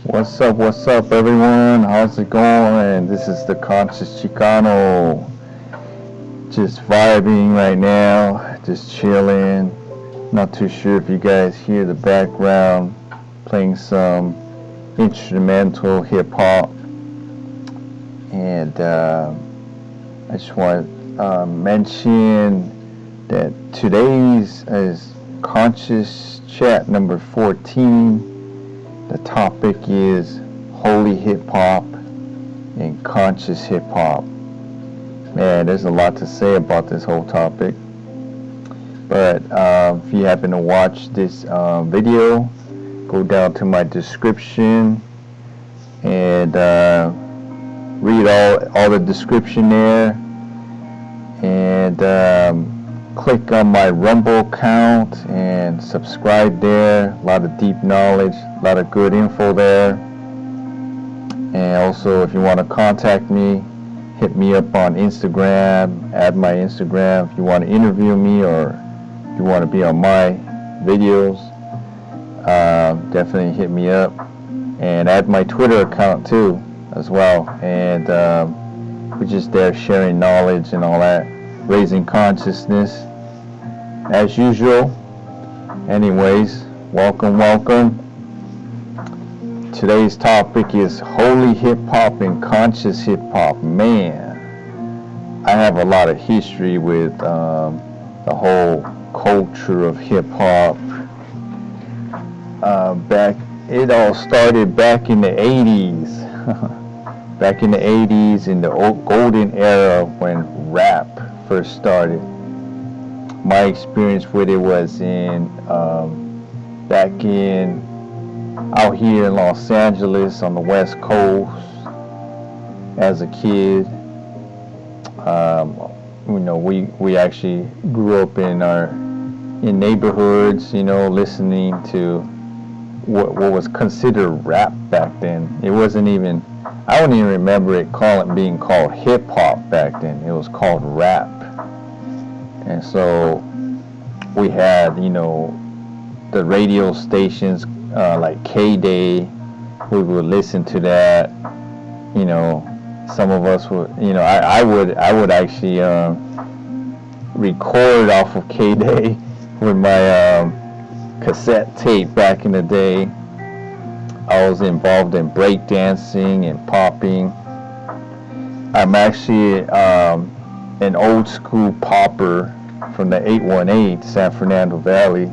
What's up, everyone? How's it going? This is the Conscious Chicano. Just vibing right now, just chilling. Not too sure if you guys hear the background, playing some instrumental hip hop. And I just want to mention that today's is Conscious Chat number 14. The topic is holy hip hop and conscious hip hop. Man, there's a lot to say about this whole topic. But if you happen to watch this video, go down to my description and read all the description there, and click on my Rumble account and subscribe there. A lot of deep knowledge, a lot of good info there. And also, if you want to contact me, hit me up on Instagram, add my Instagram. If you want to interview me or if you want to be on my videos, definitely hit me up. And add my Twitter account too as well. And we're just there sharing knowledge and all that, raising consciousness as usual. Anyways, welcome. Today's topic is holy hip hop and conscious hip hop. Man, I have a lot of history with the whole culture of hip hop. It all started back in the 80s. Back in the 80s, in the golden era when rap first started. My experience with it was back out here in Los Angeles on the West Coast as a kid. We actually grew up in neighborhoods, listening to what was considered rap back then. It wasn't even, I don't even remember it being called hip hop back then. It was called rap. And so we had, the radio stations like K-Day. We would listen to that. Some of us would, I would actually record off of K-Day with my cassette tape back in the day. I was involved in breakdancing and popping. I'm actually an old school popper from the 818 San Fernando Valley.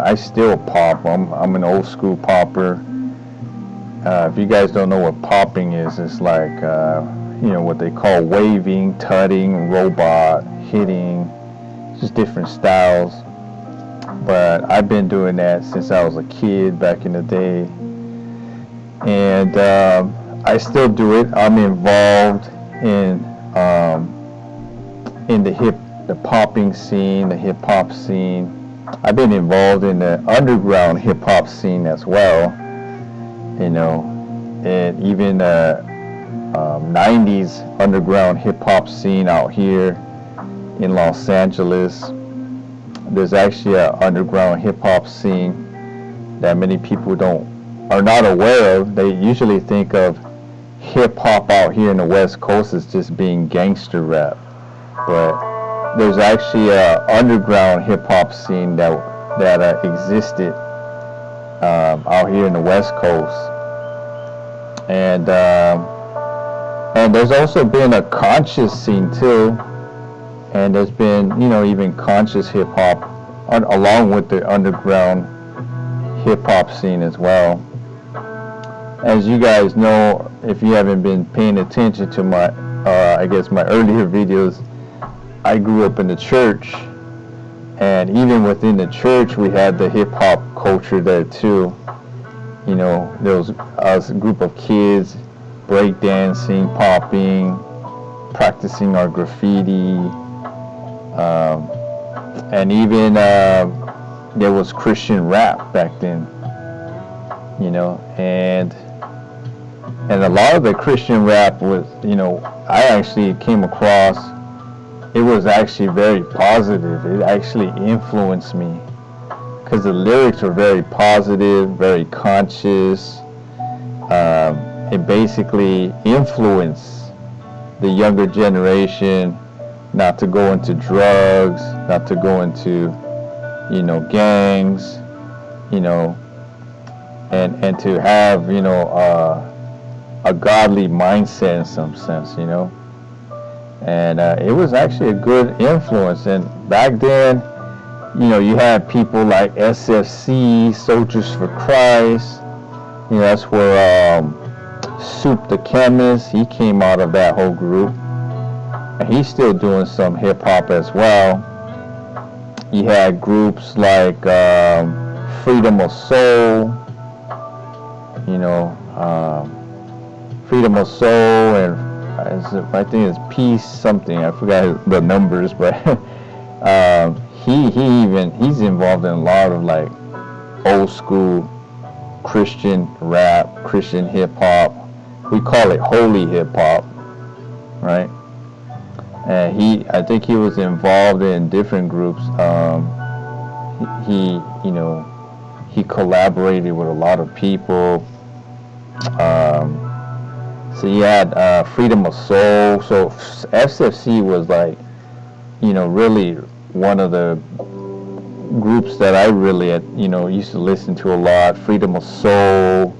I still pop. I'm an old school popper. If you guys don't know what popping is, it's like what they call waving, tutting, robot, hitting, just different styles. But I've been doing that since I was a kid back in the day, and I still do it. I'm involved in the popping scene, the hip hop scene. I've been involved in the underground hip hop scene as well, and even 90s underground hip hop scene out here in Los Angeles. There's actually an underground hip hop scene that many people are not aware of. They usually think of hip hop out here in the West Coast as just being gangster rap, but there's actually an underground hip hop scene that existed out here in the West Coast, and there's also been a conscious scene too, and there's been even conscious hip hop along with the underground hip hop scene as well. As you guys know, if you haven't been paying attention to my earlier videos, I grew up in the church, and even within the church, we had the hip hop culture there too. There was us, a group of kids breakdancing, popping, practicing our graffiti, and even there was Christian rap back then. And a lot of the Christian rap was, I actually came across. It was actually very positive. It actually influenced me because the lyrics were very positive, very conscious. It basically influenced the younger generation not to go into drugs, not to go into, gangs, and to have, a godly mindset in some sense, And it was actually a good influence. And back then, you had people like SFC, Soldiers for Christ. That's where Soup the Chemist, he came out of that whole group. And he's still doing some hip hop as well. You had groups like Freedom of Soul, Freedom of Soul, and I think it's Peace something. I forgot the numbers, but he's involved in a lot of like old school Christian rap, Christian hip hop. We call it holy hip hop, right? And I think he was involved in different groups. He collaborated with a lot of people. So you had Freedom of Soul. So SFC was like, really one of the groups that I really, used to listen to a lot. Freedom of Soul.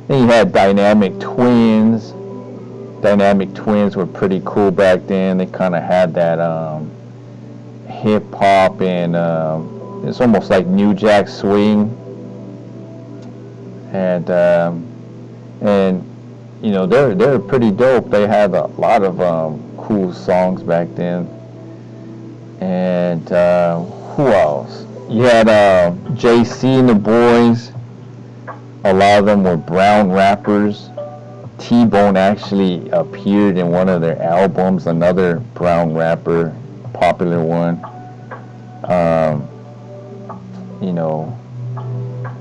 Then you had Dynamic Twins. Dynamic Twins were pretty cool back then. They kind of had that hip hop and it's almost like New Jack Swing. And they're pretty dope. They had a lot of cool songs back then. And who else? You had JC and the Boys. A lot of them were brown rappers. T-Bone actually appeared in one of their albums, another brown rapper, popular one.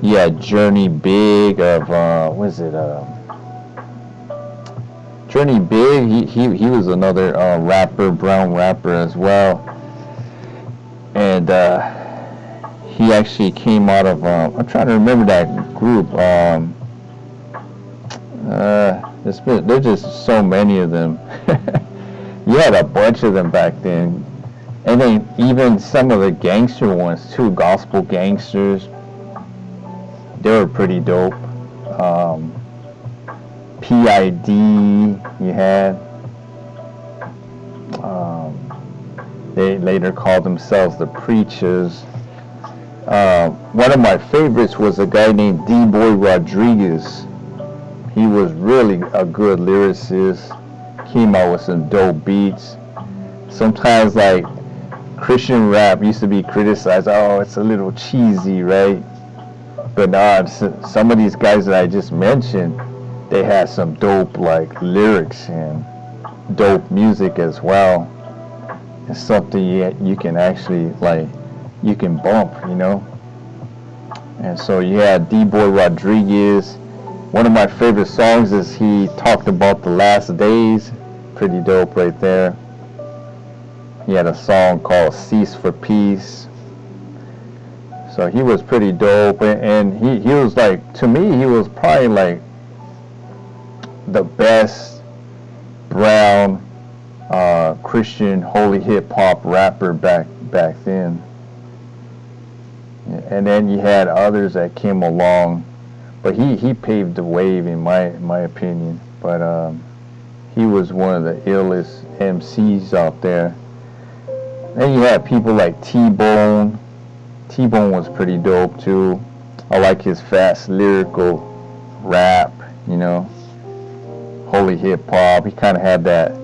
You had Journey Big of Journey Big. He was another rapper, brown rapper as well, and he actually came out of I'm trying to remember that group. There's just so many of them. You had a bunch of them back then, and then even some of the gangster ones too, gospel gangsters. They were pretty dope. PID you had. They later called themselves the Preachers. One of my favorites was a guy named D-Boy Rodriguez. He was really a good lyricist. Came out with some dope beats. Sometimes like Christian rap used to be criticized. Oh, it's a little cheesy, right? But some of these guys that I just mentioned, they had some dope like lyrics and dope music as well. It's something you can actually you can bump, And so you had D-Boy Rodriguez. One of my favorite songs is he talked about the last days. Pretty dope right there. He had a song called Cease for Peace. So he was pretty dope, and he was to me, he was probably the best brown Christian holy hip hop rapper back then. And then you had others that came along, but he paved the wave in my opinion. But he was one of the illest MCs out there. Then you had people like T-Bone. T-Bone was pretty dope too. I like his fast lyrical rap, holy hip hop. He kind of had that,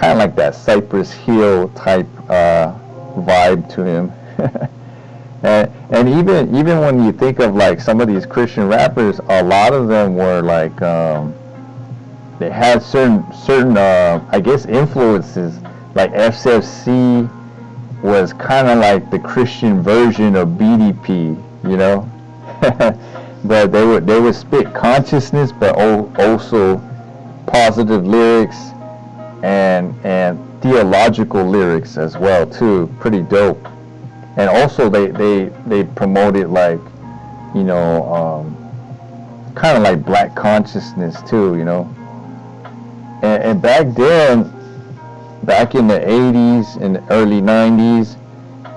like that Cypress Hill type vibe to him. and even when you think of some of these Christian rappers, a lot of them were they had certain I guess influences. Like SFC was kind of like the Christian version of BDP, but they would spit consciousness, but also positive lyrics and theological lyrics as well too. Pretty dope. and also they promoted like, you know, kind of like black consciousness too, you know. And back then, back in the 80s and the early 90s,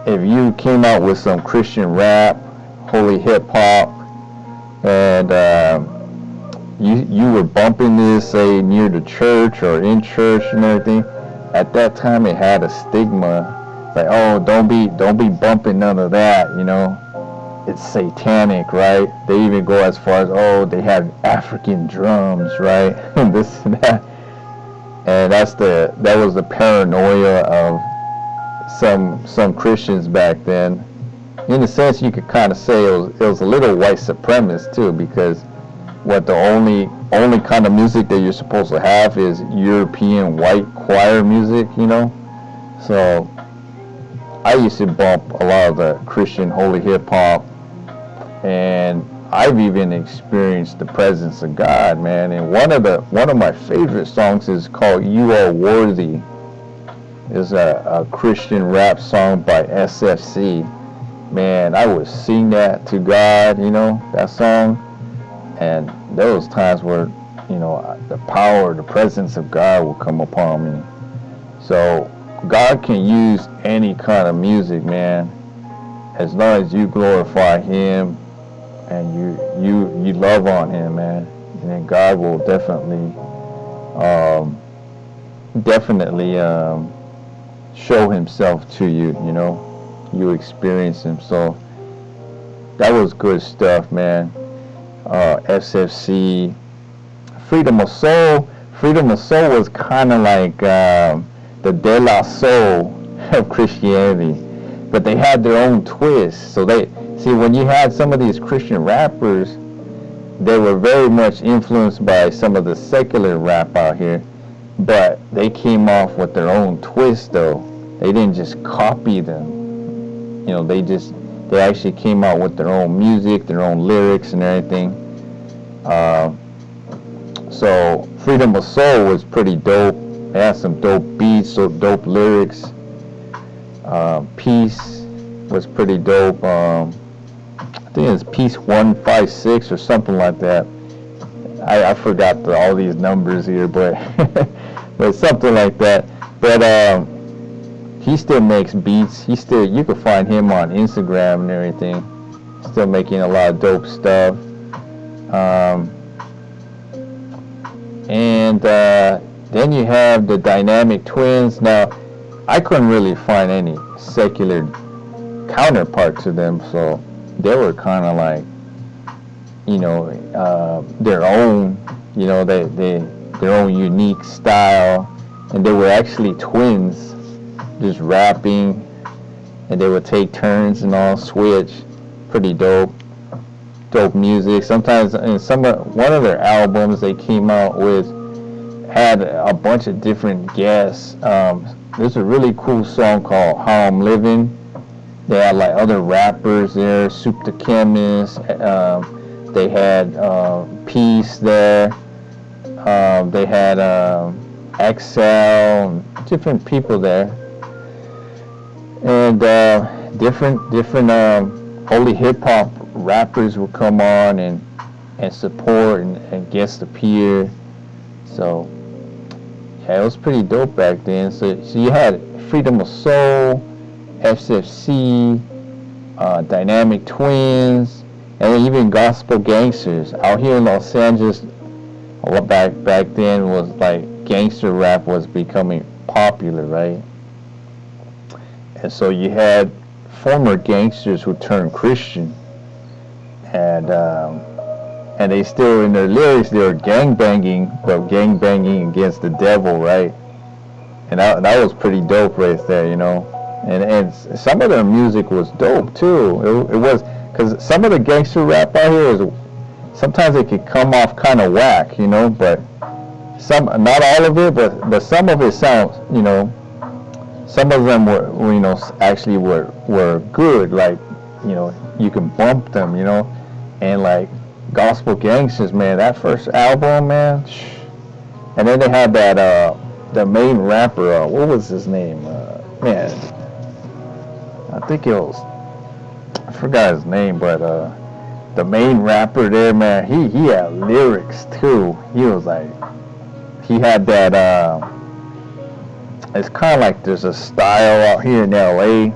if you came out with some Christian rap, holy hip hop, and you were bumping this, say, near the church or in church and everything, at that time it had a stigma. It's like, oh, don't be bumping none of that, you know. It's satanic, right? They even go as far as, oh, they have African drums, right? And this and that. And that was the paranoia of some Christians back then. In a sense, you could kind of say it was a little white supremacist too, because what the only kind of music that you're supposed to have is European white choir music, you know. So I used to bump a lot of the Christian holy hip hop, and I've even experienced the presence of God, man. And one of my favorite songs is called "You Are Worthy." It's a Christian rap song by SFC. Man, I would sing that to God, you know, that song. And there was times where, you know, the power, the presence of God will come upon me. So God can use any kind of music, man, as long as you glorify Him and you love on Him, man. And then God will definitely show Himself to you, you know. You experience Him. So that was good stuff, man. SFC, Freedom of Soul. Freedom of Soul was kind of like the De La Soul of Christianity, but they had their own twist. So they see, when you had some of these Christian rappers, they were very much influenced by some of the secular rap out here, but they came off with their own twist though. They didn't just copy them. You know, they actually came out with their own music, their own lyrics and everything. So Freedom of Soul was pretty dope. They had some dope beats, so dope lyrics. Peace was pretty dope. I think it's Peace 156 or something like that. I forgot all these numbers here, but but something like that. But he still makes beats. You can find him on Instagram and everything. Still making a lot of dope stuff. And then you have the Dynamic Twins. Now, I couldn't really find any secular counterpart to them, so they were kind of like, you know, their own, you know, their own unique style, and they were actually twins, just rapping, and they would take turns and all, switch. Pretty dope music. Sometimes in one of their albums they came out with had a bunch of different guests. There's a really cool song called How I'm Living. They had like other rappers there, Soup the Chemist. They had Peace there. They had XL, and different people there. And different holy hip hop rappers would come on and support and guest appear. So yeah, it was pretty dope back then. So you had Freedom of Soul, SFC, Dynamic Twins, and then even Gospel Gangsters. Out here in Los Angeles, back then was like gangster rap was becoming popular, right? And so you had former gangsters who turned Christian, and they still, in their lyrics, they were gangbanging, but gangbanging against the devil, right? And that was pretty dope right there, you know. And some of their music was dope too. It was, because some of the gangster rap out here is, sometimes it could come off kind of whack, you know, but not all of it, but some of it sounds, you know, some of them were you know, actually were good, like, you know, you can bump them, you know. And like Gospel Gangsters, man, that first album, man, and then they had that the main rapper, what was his name, man, I think it was I forgot his name, but the main rapper there, man, he had lyrics too. He was like, he had that. It's kind of like there's a style out here in LA.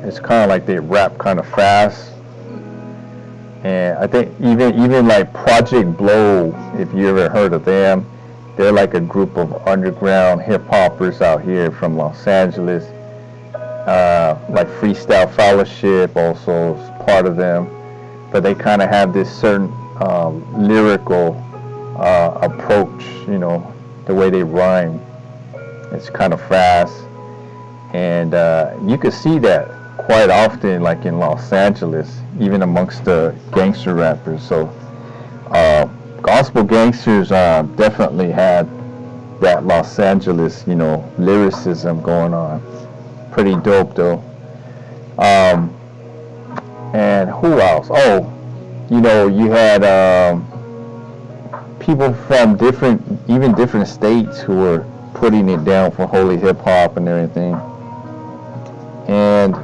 It's kind of like they rap kind of fast. And I think even like Project Blow, if you ever heard of them, they're like a group of underground hip hoppers out here from Los Angeles. Like Freestyle Fellowship also is part of them, but they kind of have this certain lyrical approach, you know, the way they rhyme. It's kind of fast, and you can see that quite often, like in Los Angeles, even amongst the gangster rappers. So gospel gangsters definitely had that Los Angeles, you know, lyricism going on. Pretty dope though. And who else? Oh, you know, you had people from different states who were putting it down for holy hip hop and everything. And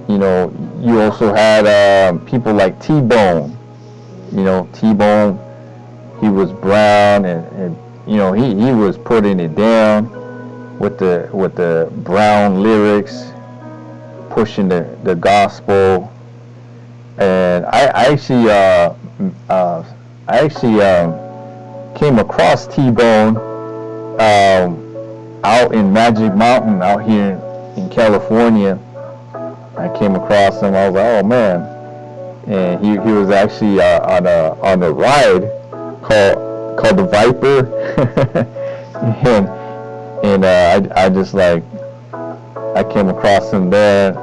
you know, you also had people like T-Bone. You know, T-Bone, he was brown, and you know, he was putting it down with the brown lyrics, pushing the gospel. And I actually came across T-Bone out in Magic Mountain out here in California. I came across him. I was like, oh man! And he was actually on a ride called the Viper, and I just like, I came across him there.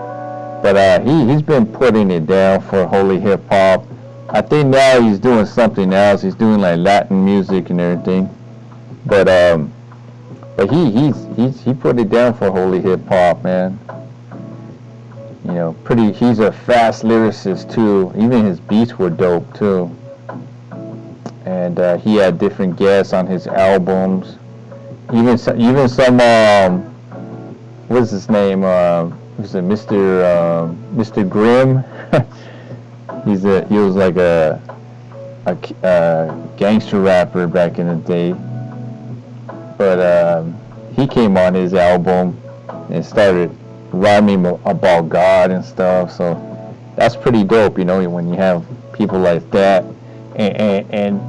But he's been putting it down for holy hip hop. I think now he's doing something else. He's doing like Latin music and everything. But he put it down for holy hip hop, man. You know, he's a fast lyricist too. Even his beats were dope too. And he had different guests on his albums. Even some what's his name? Was it Mr. Grimm? He was like a gangster rapper back in the day. But he came on his album and started rhyming about God and stuff. So that's pretty dope, you know, when you have people like that. And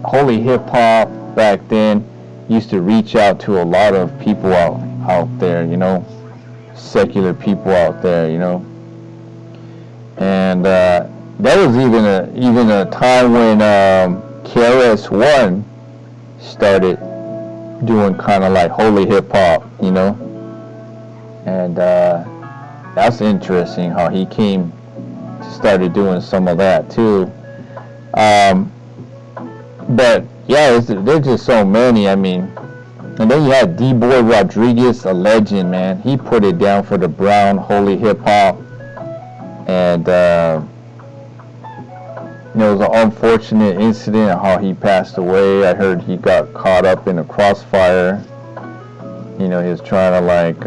holy hip hop back then used to reach out to a lot of people out there, you know, secular people out there, you know. And that was even a time when KRS-One started doing kind of like holy hip hop, you know. And that's interesting how he started doing some of that too. But yeah, there's just so many. I mean, and then you had D-Boy Rodriguez, a legend, man. He put it down for the brown holy hip hop, and you know, it was an unfortunate incident how he passed away. I heard he got caught up in a crossfire. You know, he was trying to like,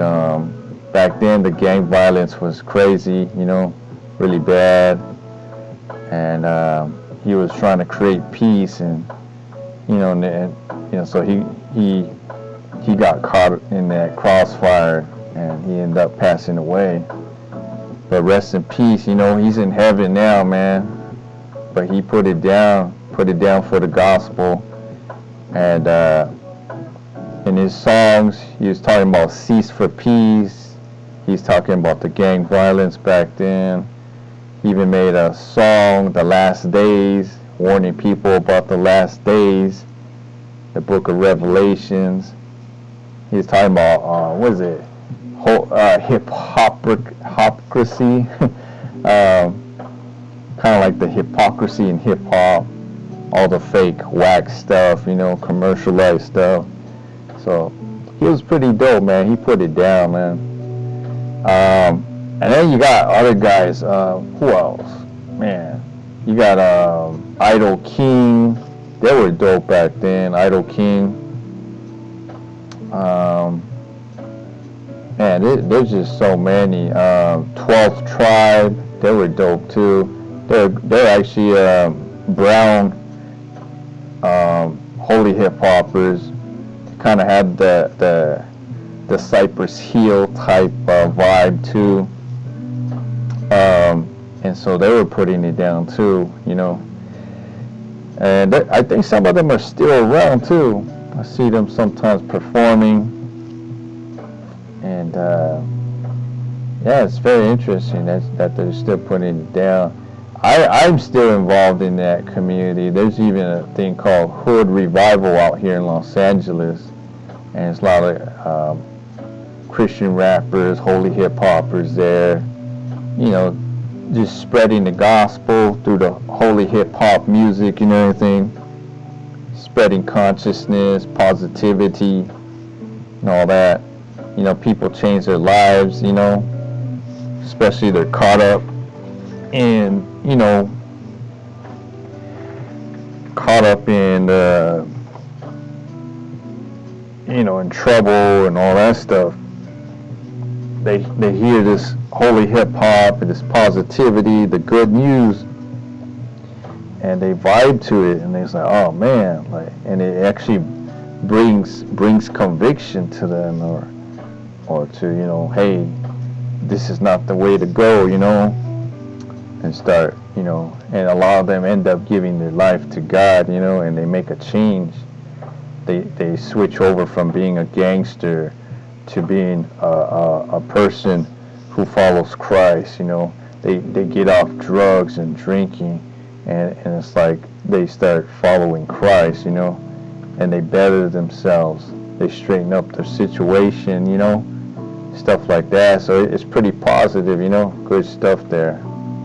back then the gang violence was crazy, you know, really bad. And he was trying to create peace, and you know, so he got caught in that crossfire, and he ended up passing away. But rest in peace, you know, he's in heaven now, man. But he put it down for the gospel. And in his songs, he was talking about cease for peace. He's talking about the gang violence back then. He even made a song, The Last Days, warning people about the last days, the book of Revelations. He's talking about, what is it, hypocrisy, kind of like the hypocrisy in hip-hop, all the fake whack stuff, you know, commercialized stuff. So he was pretty dope, man. He put it down, man. And then you got other guys. Who else? Man, you got Idol King. They were dope back then. Idol King. Man, there's just so many. 12th Tribe, they were dope too. They're actually brown holy hip hoppers. Kind of had the Cypress Hill type vibe too. And so they were putting it down too, you know. And I think some of them are still around too. I see them sometimes performing. And yeah, it's very interesting that they're still putting it down. I'm still involved in that community. There's even a thing called Hood Revival out here in Los Angeles. And it's a lot of Christian rappers, holy hip hoppers there, you know, just spreading the gospel through the holy hip hop music, you know, everything, spreading consciousness, positivity, and all that. You know, people change their lives, you know, especially they're caught up in, you know, caught up in, you know, in trouble and all that stuff. They hear this holy hip hop and this positivity, the good news, and they vibe to it, and they say, "Oh man!" Like, and it actually brings conviction to them, or to, you know, hey, this is not the way to go, you know, and start, you know, and a lot of them end up giving their life to God, you know, and they make a change. They switch over from being a gangster to being a person who follows Christ, you know. They get off drugs and drinking, and it's like they start following Christ, you know, and they better themselves. They straighten up their situation, you know, stuff like that. So it's pretty positive, you know, good stuff there,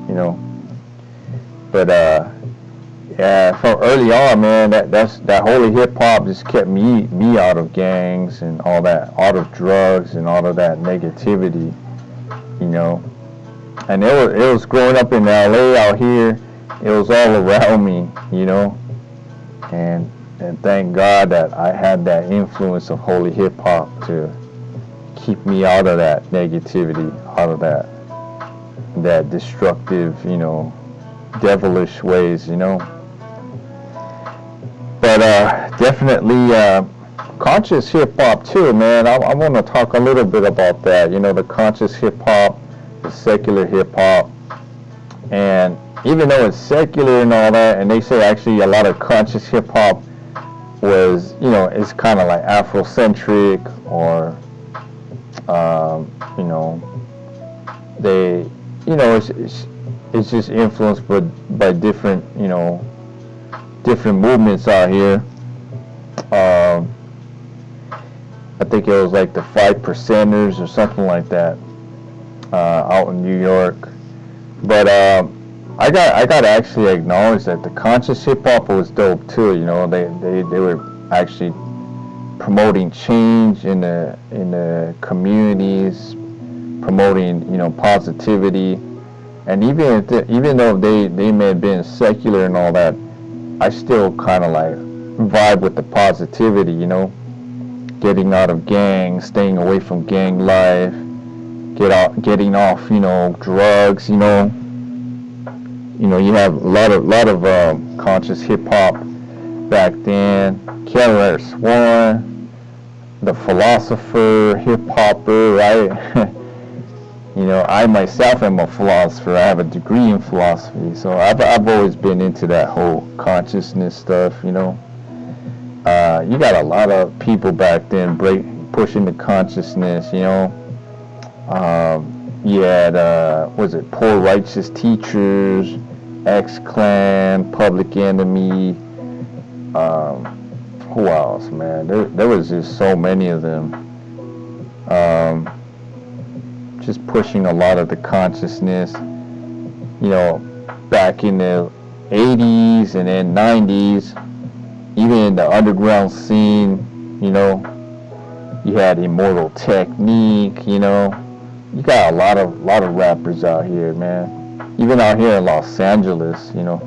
you know. But yeah, from early on, man, that holy hip hop just kept me out of gangs and all that, out of drugs and all of that negativity, you know. And it was growing up in LA out here, it was all around me, you know. And thank God that I had that influence of holy hip hop to keep me out of that negativity, out of that destructive, you know, devilish ways, you know. But definitely conscious hip hop too, man. I want to talk a little bit about that. You know, the conscious hip hop, the secular hip hop, and even though it's secular and all that, and they say actually a lot of conscious hip hop was, you know, it's kind of like Afrocentric, or you know, they, you know, it's just influenced by different, you know, different movements out here. I think it was like the 5%ers or something like that, out in New York. But I got to actually acknowledge that the conscious hip hop was dope too. You know, they were actually promoting change in the communities, promoting, you know, positivity, and even though they may have been secular and all that, I still kind of like vibe with the positivity, you know, getting out of gangs, staying away from gang life, getting off, you know, drugs, you know. You know, you have a lot of conscious hip hop back then. Killer Swan, the philosopher, hip hopper, right? You know, I myself am a philosopher. I have a degree in philosophy, so I've always been into that whole consciousness stuff, you know. You got a lot of people back then pushing the consciousness, you know. You had, was it Poor Righteous Teachers, X-Clan, Public Enemy, who else, man? There was just so many of them. Just pushing a lot of the consciousness, you know, back in the 80s and then 90s, even in the underground scene, you know, you had Immortal Technique, you know. You got a lot of rappers out here, man. Even out here in Los Angeles, you know,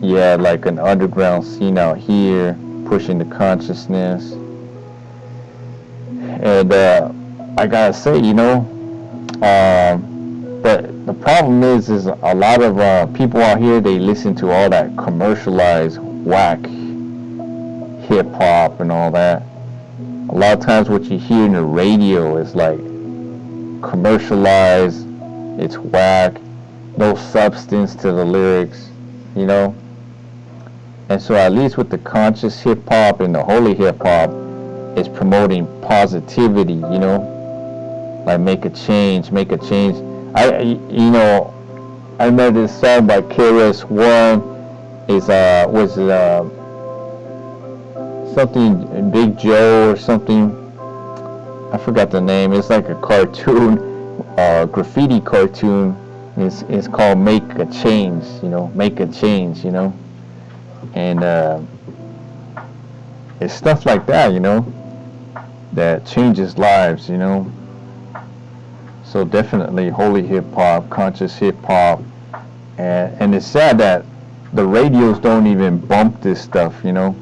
you had like an underground scene out here pushing the consciousness. And I gotta say, but the problem is a lot of people out here, they listen to all that commercialized whack hip hop and all that. A lot of times what you hear in the radio is like commercialized, it's whack, no substance to the lyrics, And so at least with the conscious hip hop and the holy hip hop, it's promoting positivity, like make a change. I remember this song by KRS-One was something Big Joe or something. I forgot the name. It's like a cartoon, graffiti cartoon. It's called Make a Change. Make a Change. And it's stuff like that. That changes lives. So definitely holy hip hop, conscious hip hop, and it's sad that the radios don't even bump this stuff. And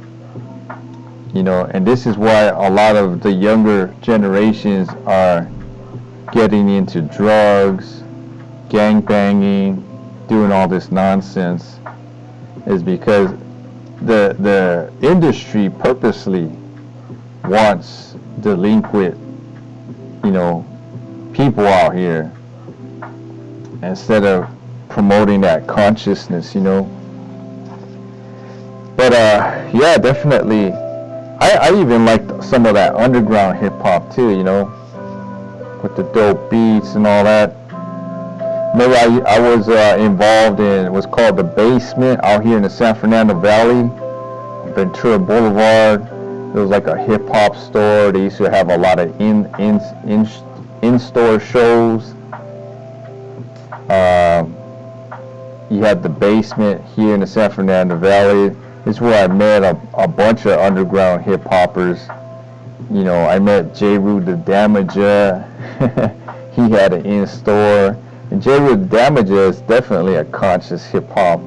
this is why a lot of the younger generations are getting into drugs, gang banging, doing all this nonsense, is because the industry purposely wants delinquent, people out here instead of promoting that consciousness, But yeah, definitely. I even liked some of that underground hip hop too, with the dope beats and all that. Maybe I was involved in what's called the Basement out here in the San Fernando Valley, Ventura Boulevard. There was like a hip hop store. They used to have a lot of in-store shows. You had the Basement here in the San Fernando Valley. This is where I met a bunch of underground hip hoppers. I met J. Rude the Damager. He had an in-store. And J. Rude the Damager is definitely a conscious hip hop,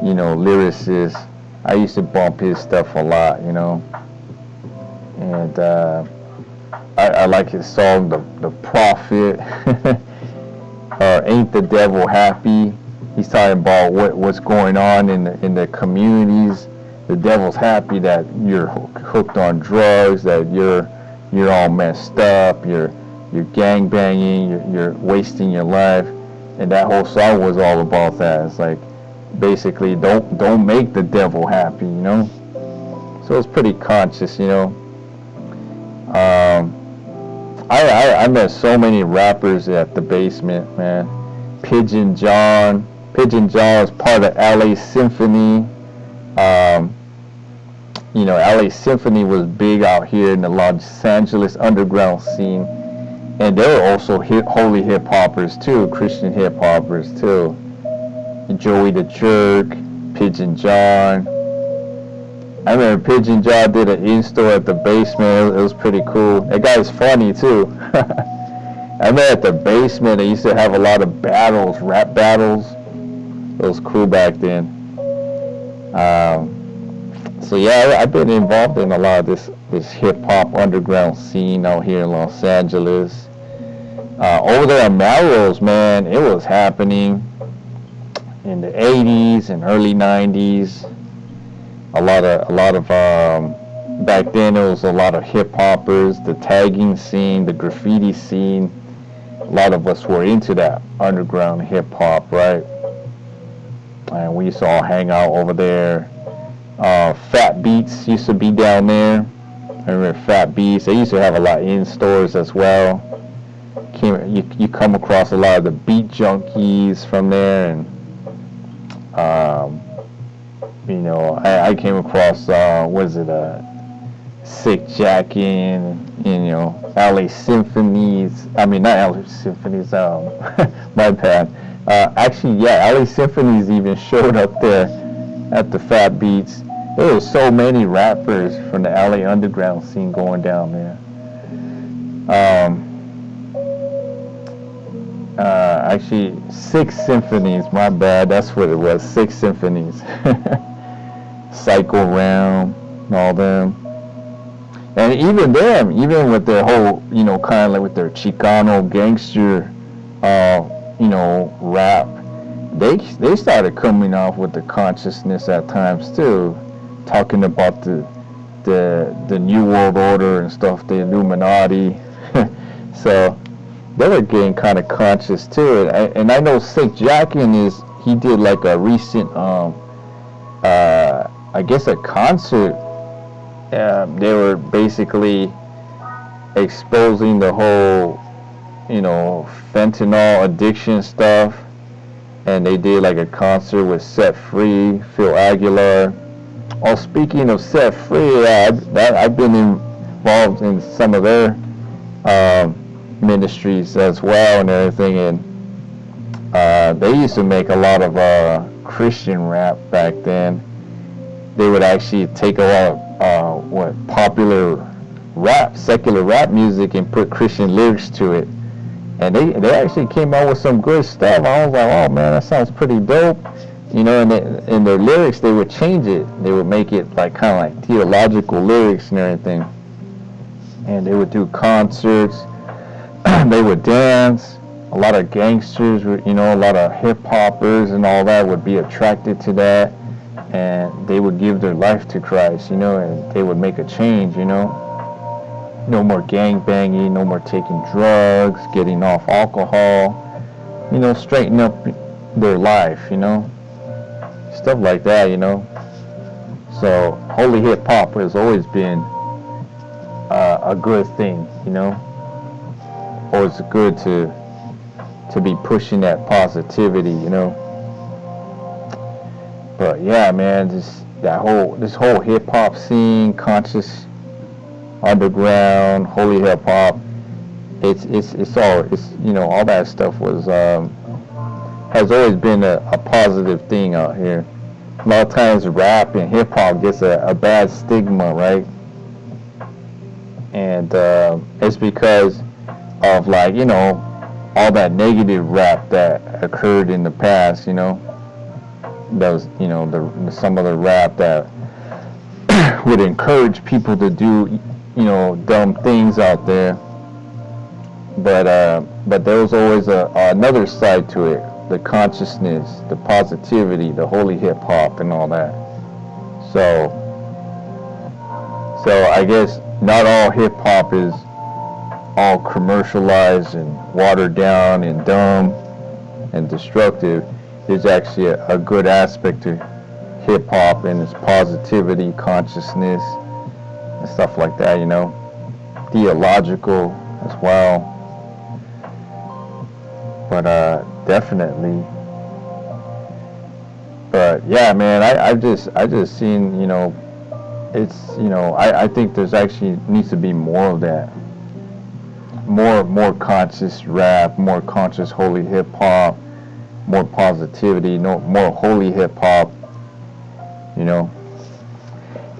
lyricist. I used to bump his stuff a lot, And I like his song, The Prophet, Ain't the Devil Happy. He's talking about what's going on in the communities. The devil's happy that you're hooked on drugs, that you're all messed up, you're gang banging, you're wasting your life, and that whole song was all about that. It's like basically don't make the devil happy, So it's pretty conscious, I met so many rappers at the Basement, man. Pigeon John is part of LA Symphony. LA Symphony was big out here in the Los Angeles underground scene. And they were also holy hip hoppers too, Christian hip hoppers too. Joey the Jerk, Pigeon John. I remember Pigeon John did an in-store at the Basement. It was pretty cool. That guy's funny too. I remember at the Basement they used to have a lot of battles, rap battles. It was cool back then. So yeah, I've been involved in a lot of this hip-hop underground scene out here in Los Angeles. Over there in Melrose, man, it was happening in the 80s and early 90s. A lot of back then it was a lot of hip hoppers, the tagging scene, the graffiti scene. A lot of us were into that underground hip hop, right? And we used to all hang out over there. Fat Beats used to be down there. I remember Fat Beats. They used to have a lot in stores as well. You come across a lot of the beat junkies from there, and I came across Sick Jackin', LA Symphonies. I mean, not LA Symphonies. My bad. Actually, yeah, LA Symphonies even showed up there at the Fat Beats. There were so many rappers from the LA underground scene going down there. Actually, 6 Symphonies, my bad, that's what it was, 6 Symphonies. Psycho Realm and all them. And even them, even with their whole, kind of like with their Chicano gangster, rap, they started coming off with the consciousness at times too, talking about the New World Order and stuff, the Illuminati. So they were getting kind of conscious too. And I know Sick Jackin he did like a recent, I guess a concert. They were basically exposing the whole, fentanyl addiction stuff, and they did like a concert with Set Free, Phil Aguilar. Oh, speaking of Set Free, I've been involved in some of their ministries as well and everything, and they used to make a lot of Christian rap back then. They would actually take a lot of popular rap, secular rap music, and put Christian lyrics to it. And they actually came out with some good stuff. I was like, oh man, that sounds pretty dope. And in their lyrics, they would change it. They would make it like kind of like theological lyrics and everything. And they would do concerts. They would dance. A lot of gangsters, a lot of hip hoppers and all that would be attracted to that. And they would give their life to Christ, and they would make a change, No more gang banging, no more taking drugs, getting off alcohol, straighten up their life, Stuff like that, So holy hip hop has always been a good thing, Always good to be pushing that positivity, But yeah, man, this whole hip hop scene, conscious underground, holy hip hop, it's all that stuff was has always been a positive thing out here. A lot of times rap and hip hop gets a bad stigma, right? And it's because of all that negative rap that occurred in the past, Those, some of the rap that would encourage people to do, dumb things out there. But there was always another side to it, the consciousness, the positivity, the holy hip hop, and all that. So I guess not all hip hop is all commercialized and watered down and dumb and destructive. There's actually a good aspect to hip hop and its positivity, consciousness, and stuff like that, theological as well. But definitely. But yeah, man, I just seen, it's, I think there's actually needs to be more of that. More conscious rap, more conscious holy hip hop, more positivity, more holy hip hop,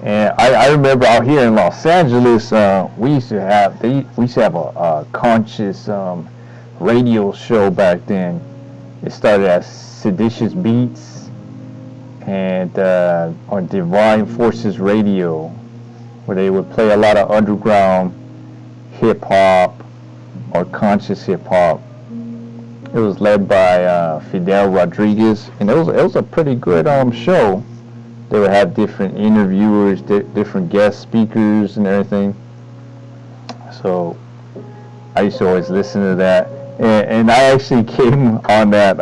And I remember out here in Los Angeles, we used to have a conscious radio show back then. It started as Seditious Beats and on Divine Forces Radio, where they would play a lot of underground hip hop or conscious hip hop. It was led by Fidel Rodriguez, and it was a pretty good show. They would have different interviewers, different guest speakers, and everything. So I used to always listen to that, and I actually came on that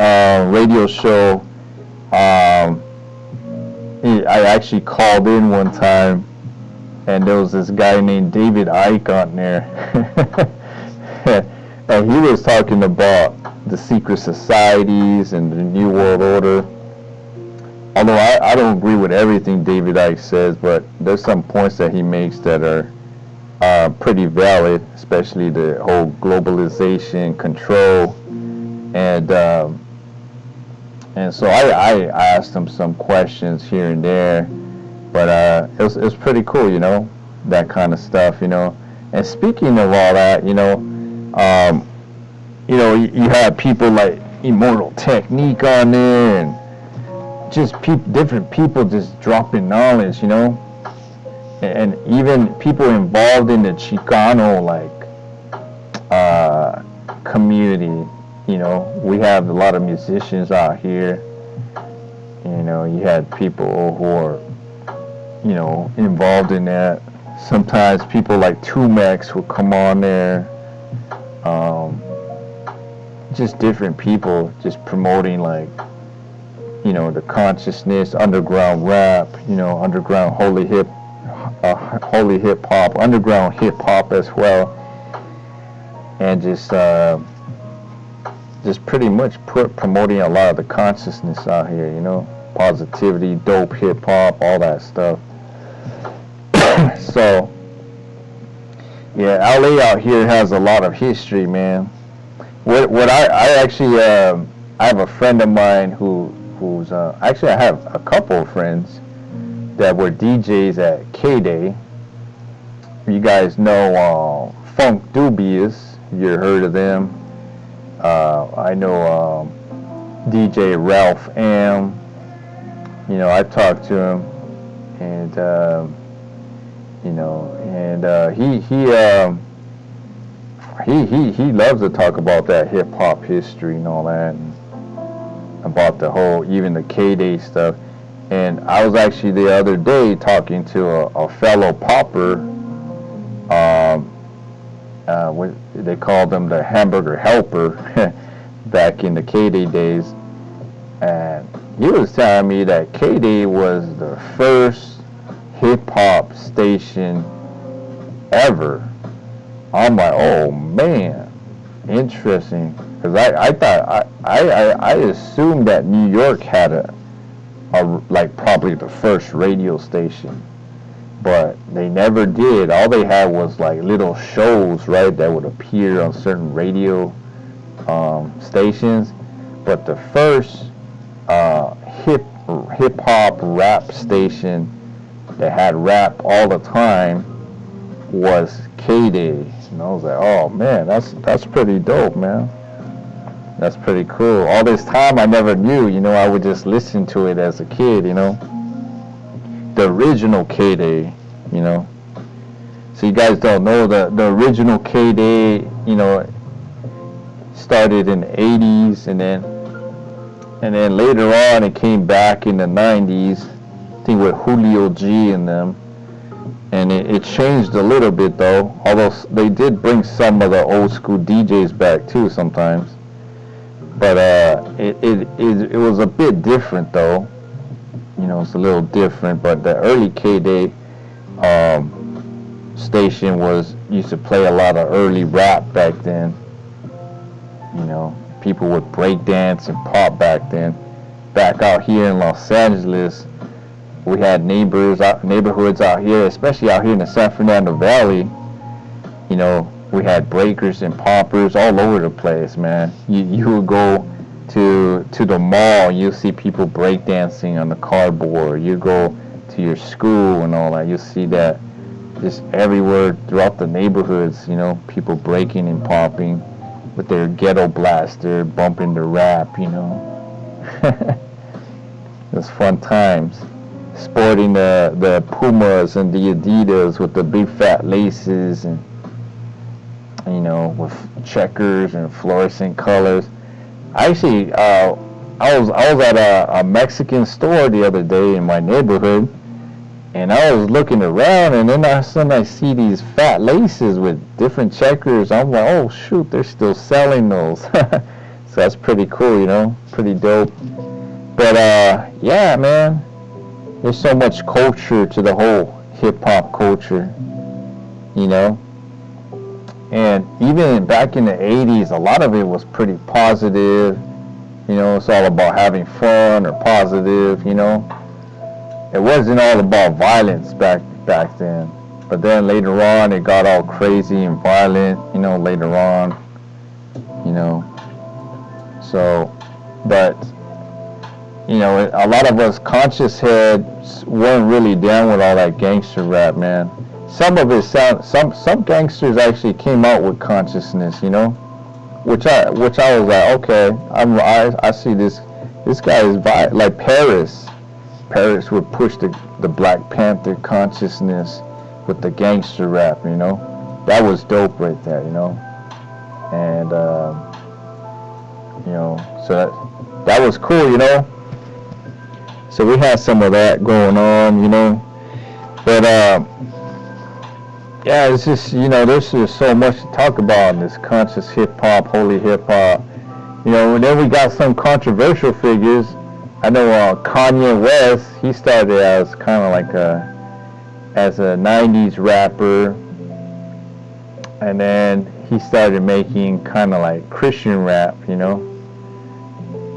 radio show. I actually called in one time, and there was this guy named David Icke on there, and he was talking about the secret societies and the New World Order. Although I don't agree with everything David Icke says, but there's some points that he makes that are pretty valid, especially the whole globalization, control, and so I asked him some questions here and there, but it was pretty cool, that kind of stuff, And speaking of all that, you have people like Immortal Technique on there, and just different people just dropping knowledge, and even people involved in the Chicano community. You know, we have a lot of musicians out here. You know, you had people who are, you know, involved in that. Sometimes people like Tumex will come on there. Just different people just promoting, like, you know, the consciousness, underground rap, you know, underground holy hip hop, underground hip hop as well, and just pretty much promoting a lot of the consciousness out here, you know, positivity, dope hip hop, all that stuff. So yeah, LA out here has a lot of history, man. What I actually I have a friend of mine who's actually, I have a couple of friends that were DJs at K-Day. You guys know Funk Dubious. You heard of them? I know DJ Ralph Am. You know, I talked to him, and you know, and he loves to talk about that hip hop history and all that, and about the whole, even the K-Day stuff. And I was actually the other day talking to a fellow popper. They called them the hamburger helper back in the K-Day days. And he was telling me that K-Day was the first hip-hop station ever. I'm like, oh man, interesting. Because I thought, I assumed that New York had a like probably the first radio station, but they never did. All they had was like little shows, right, that would appear on certain radio stations. But the first hip hop rap station that had rap all the time was K-Day. And I was like, oh man, that's pretty dope, man. That's pretty cool. All this time I never knew, you know, I would just listen to it as a kid, you know. The original K-Day, you know. So you guys don't know, the original K-Day, you know, started in the 80s, and then later on it came back in the 90s, I think with Julio G and them. And it changed a little bit though, although they did bring some of the old school DJs back too sometimes. But it was a bit different though. You know, it's a little different. But the early K-Day station used to play a lot of early rap back then. You know, people would break dance and pop back then. Back out here in Los Angeles, we had neighborhoods out here, especially out here in the San Fernando Valley. You know, we had breakers and poppers all over the place, man. You would go to the mall, you'll see people breakdancing on the cardboard. You go to your school and all that, you'll see that just everywhere throughout the neighborhoods, you know, people breaking and popping with their ghetto blaster, bumping the rap, you know. It was fun times. Sporting the Pumas and the Adidas with the big fat laces, and you know, with checkers and fluorescent colors. Actually, I was at a Mexican store the other day in my neighborhood, and I was looking around, and then all of a sudden I see these fat laces with different checkers. I'm like, oh shoot, they're still selling those. So that's pretty cool, you know, pretty dope. But yeah, man, there's so much culture to the whole hip-hop culture, you know. And even back in the 80s, a lot of it was pretty positive. You know, it's all about having fun or positive, you know. It wasn't all about violence back then. But then later on, it got all crazy and violent, you know, later on, you know. So, but, you know, a lot of us conscious heads weren't really down with all that gangster rap, man. Some of it some gangsters actually came out with consciousness, you know, which I was like, okay, I see this guy is like Paris would push the Black Panther consciousness, with the gangster rap, you know. That was dope right there, you know. And you know, so that was cool, you know. So we had some of that going on, you know. But yeah, it's just, you know, there's just so much to talk about in this conscious hip hop, holy hip hop. You know, and then we got some controversial figures. I know Kanye West, he started as kind of like as a 90s rapper, and then he started making kind of like Christian rap, you know.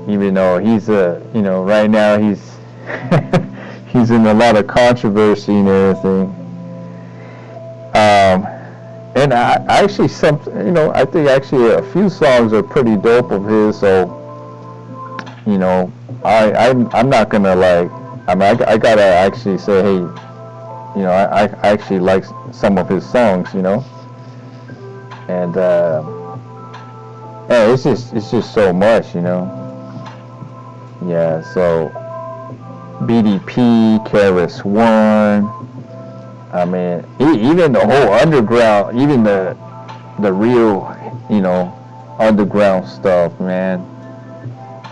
Even though he's you know, right now he's he's in a lot of controversy and everything. And I actually, you know, I think actually a few songs are pretty dope of his. So, you know, I'm not gonna like. I mean, I gotta actually say, hey, you know, I actually like some of his songs, you know. And yeah, it's just so much, you know. Yeah, so BDP, KRS One. I mean, even the whole underground, even the real, you know, underground stuff, man.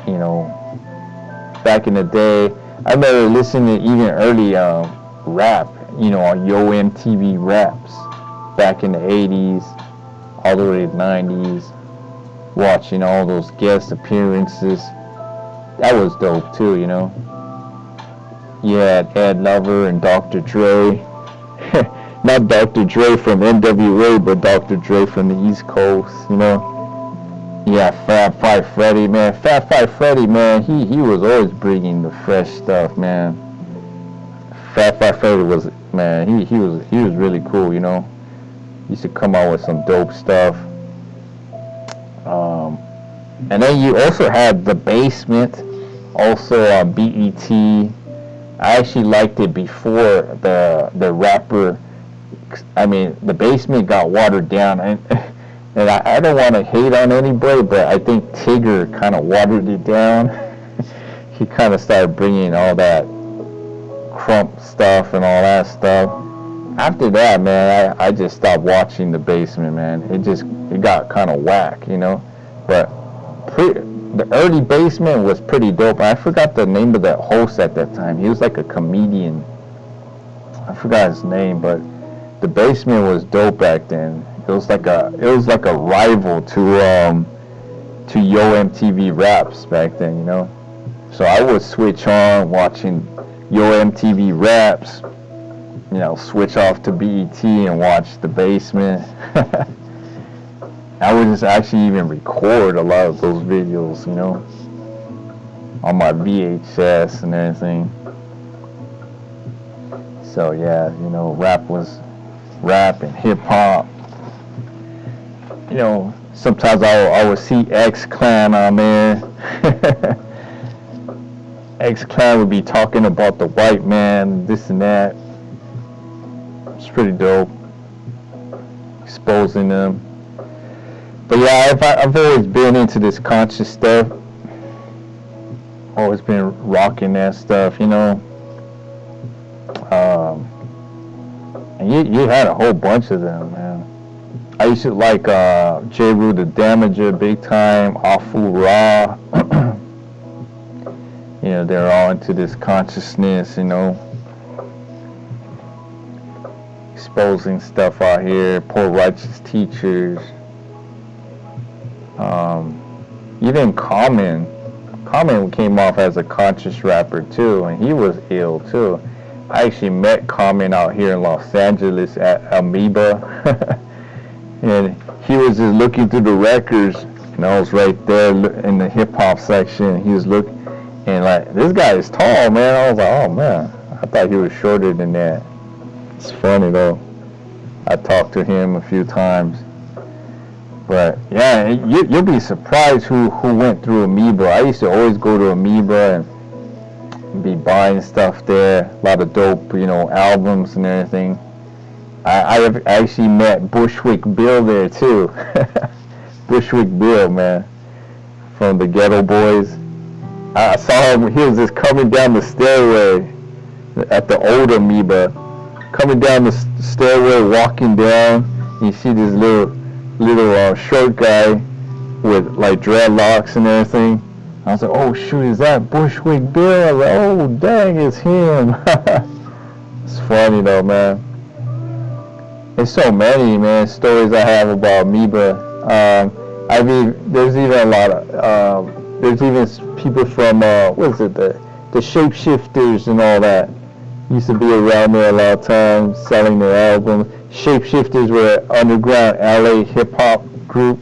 You know, back in the day, I remember listening to even early rap, you know, on Yo MTV Raps back in the 80s, all the way to the 90s, watching all those guest appearances. That was dope too, you know. You had Ed Lover and Dr. Dre. Not Dr. Dre from NWA, but Dr. Dre from the East Coast, you know. Yeah, Fab Five Freddy, man. Fab Five Freddy, man, he was always bringing the fresh stuff, man. Fab Five Freddy was, man, he was really cool, you know. He used to come out with some dope stuff. And then you also had The Basement, also on BET. I actually liked it before the rapper. I mean, The Basement got watered down, and I don't want to hate on anybody, but I think Tigger kind of watered it down. He kind of started bringing all that crump stuff and all that stuff. After that, man, I just stopped watching The Basement, man. It got kind of whack, you know. But the early Basement was pretty dope. I forgot the name of that host at that time. He was like a comedian. I forgot his name, but The Basement was dope back then. It was like a rival to Yo MTV Raps back then, you know. So I would switch on watching Yo MTV Raps, you know, switch off to BET and watch The Basement. I would just actually even record a lot of those videos, you know, on my VHS and everything. So yeah, you know, rap and hip hop. You know, sometimes I would see X-Clan on there. X-Clan would be talking about the white man, this and that. It's pretty dope, exposing them. But yeah, I've always been into this conscious stuff. Always been rocking that stuff, you know. And you had a whole bunch of them, man. I used to like J. Rue the Damager big time, Afu Ra. You know, they're all into this consciousness, you know. Exposing stuff out here, poor righteous teachers. Even Common came off as a conscious rapper too, and he was ill too. I actually met Common out here in Los Angeles at Amoeba, and he was just looking through the records, and I was right there in the hip hop section. He was looking, and like, this guy is tall, man. I was like, oh man, I thought he was shorter than that. It's funny though. I talked to him a few times. But yeah, you'll be surprised who went through Amoeba. I used to always go to Amoeba and be buying stuff there. A lot of dope, you know, albums and everything. I actually met Bushwick Bill there too. Bushwick Bill, man, from the Ghetto Boys. I saw him. He was just coming down the stairway at the old Amoeba, coming down the stairway, walking down. You see this little short guy with like dreadlocks and everything. I was like, oh shoot, is that Bushwick Bill? I was like, oh dang, it's him. It's funny though, man. There's so many, man, stories I have about me, but I mean, there's even a lot of, there's even people from, what is it, the Shapeshifters and all that. Used to be around there a lot of times, selling their albums. Shapeshifters were an underground LA hip-hop group.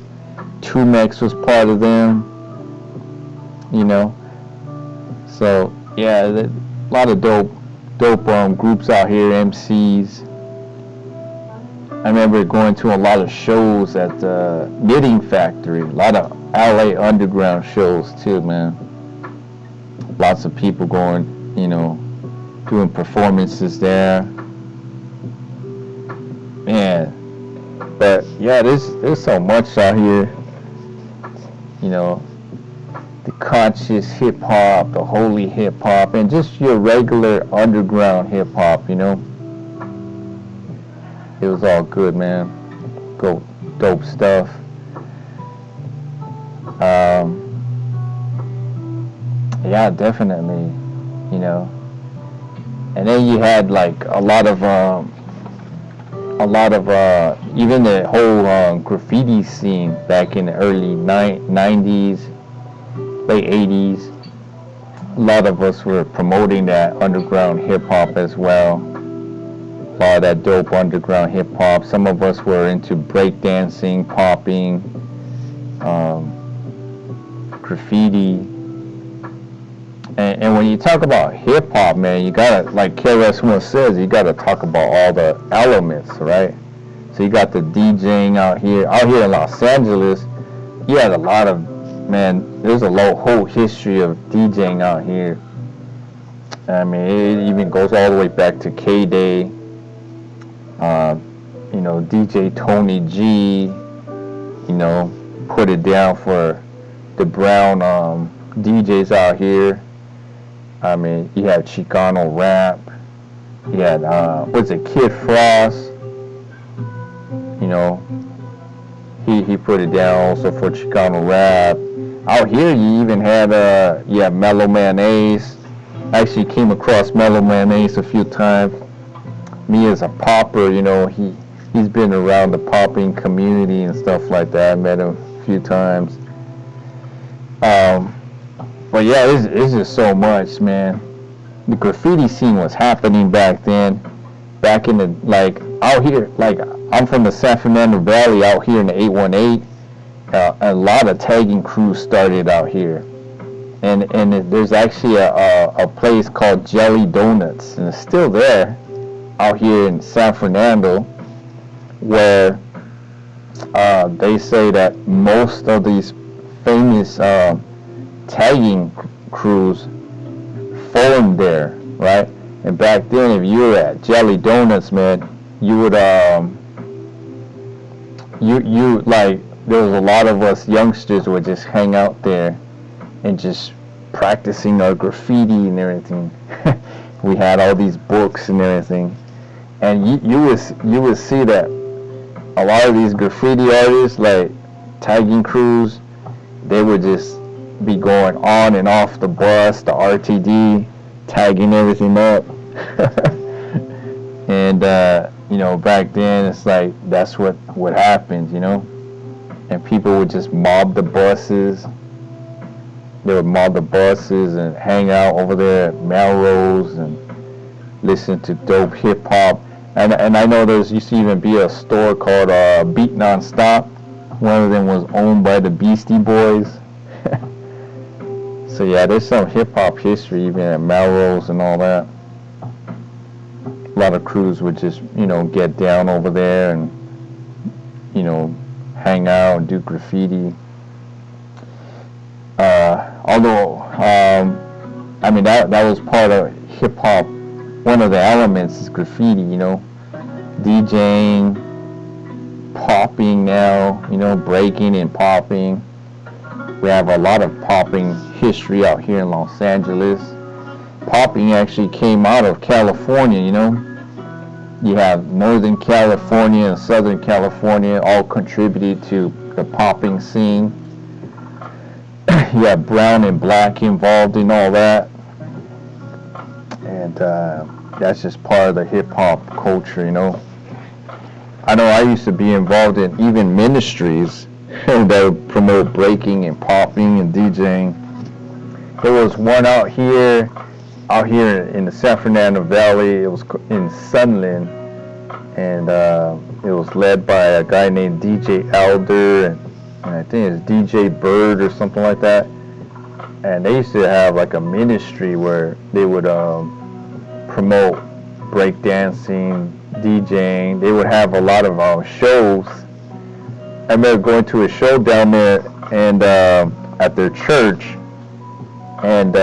Tumex was part of them, you know. So, yeah, a lot of dope groups out here, MCs. I remember going to a lot of shows at the Knitting Factory, a lot of LA underground shows too, man. Lots of people going, you know, doing performances there. Man, but yeah, there's so much out here, you know, the conscious hip hop, the holy hip hop, and just your regular underground hip hop, you know. It was all good, man. Dope stuff. Yeah, definitely, you know. And then you had like a lot of even the whole graffiti scene back in the early 90s, late 80s. A lot of us were promoting that underground hip hop as well. A lot of that dope underground hip hop. Some of us were into breakdancing, popping, graffiti. And when you talk about hip hop, man, you gotta, like KRS-One says, you gotta talk about all the elements, right? So you got the DJing out here in Los Angeles. You had a lot of, man, there's a whole history of DJing out here. I mean, it even goes all the way back to K-Day. You know, DJ Tony G, you know, put it down for the brown DJs out here. I mean, you had Chicano rap. You had, what's it, Kid Frost. You know, he put it down also for Chicano rap. Out here, you even had, Mellow Man Ace. I actually came across Mellow Man Ace a few times. Me as a popper, you know, he's been around the popping community and stuff like that. I met him a few times. But yeah, it's just so much, man. The graffiti scene was happening back then. Back in the, like, out here, like, I'm from the San Fernando Valley, out here in the 818. A lot of tagging crews started out here. And there's actually a place called Jelly Donuts, and it's still there, out here in San Fernando, where they say that most of these famous tagging crews formed there, right? And back then, if you were at Jelly Donuts, man, you would you like, there was a lot of us youngsters would just hang out there and just practicing our graffiti and everything. We had all these books and everything, and you would see that a lot of these graffiti artists, like tagging crews, they would just be going on and off the bus, the RTD, tagging everything up. And you know, back then it's like that's what happened, you know. And people would just mob the buses. They would mob the buses and hang out over there at Melrose and listen to dope hip hop. And I know there's used to even be a store called Beat Non-Stop. One of them was owned by the Beastie Boys. So yeah, there's some hip hop history even at Melrose and all that. A lot of crews would just, you know, get down over there and, you know, hang out and do graffiti. Although, I mean, that was part of hip hop. One of the elements is graffiti, you know, DJing, popping now, you know, breaking and popping. We have a lot of popping history out here in Los Angeles. Popping actually came out of California, you know. You have Northern California and Southern California all contributed to the popping scene. You have brown and black involved in all that. And that's just part of the hip-hop culture, you know. I know I used to be involved in even ministries that would promote breaking and popping and DJing. There was one out here in the San Fernando Valley. It was in Sunland, and it was led by a guy named DJ Elder, and I think it's DJ Bird or something like that. And they used to have like a ministry where they would promote breakdancing, DJing. They would have a lot of shows. I remember going to a show down there and at their church, and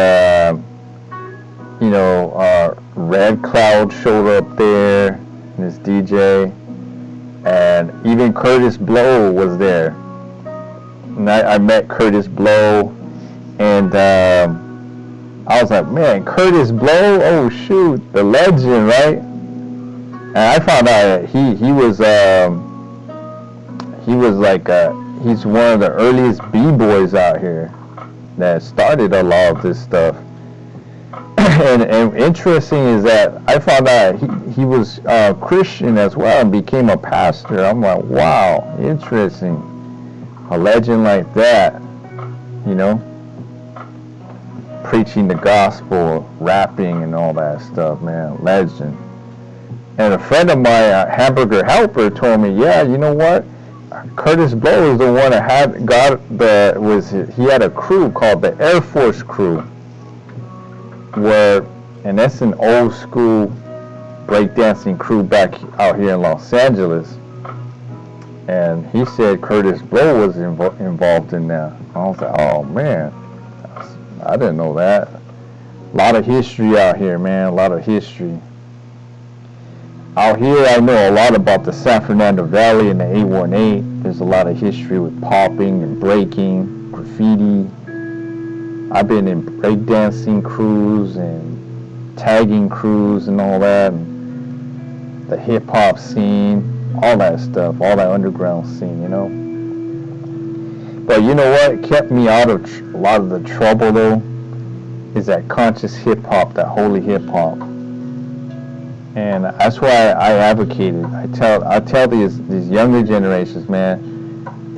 Red Cloud showed up there, this DJ, and even Curtis Blow was there. And I met Curtis Blow, and I was like, man, Curtis Blow, oh shoot, the legend, right? And I found out that he was like he's one of the earliest b-boys out here that started a lot of this stuff. And interesting is that I found out he was Christian as well and became a pastor. I'm like, wow, interesting. A legend like that, you know, preaching the gospel, rapping and all that stuff, man, legend. And a friend of mine, Hamburger Helper, told me, yeah, you know what? Curtis Blow was the one that he had a crew called the Air Force Crew, and that's an old school breakdancing crew back out here in Los Angeles. And he said Curtis Blow was involved in that. I was like, oh man, I didn't know that. A lot of history out here, man, a lot of history. Out here, I know a lot about the San Fernando Valley and the 818. There's a lot of history with popping and breaking, graffiti. I've been in breakdancing crews and tagging crews and all that. And the hip-hop scene, all that stuff, all that underground scene, you know. But you know what kept me out of a lot of the trouble, though, is that conscious hip-hop, that holy hip-hop. And that's why I advocated. I tell these younger generations, man,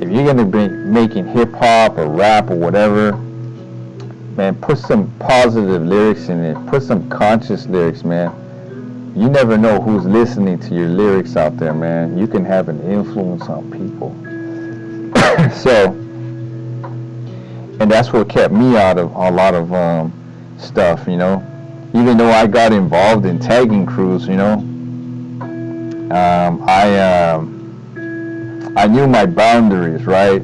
if you're gonna be making hip hop or rap or whatever, man, put some positive lyrics in it. Put some conscious lyrics, man. You never know who's listening to your lyrics out there, man. You can have an influence on people. So, and that's what kept me out of a lot of stuff, you know. Even though I got involved in tagging crews, you know, I knew my boundaries, right?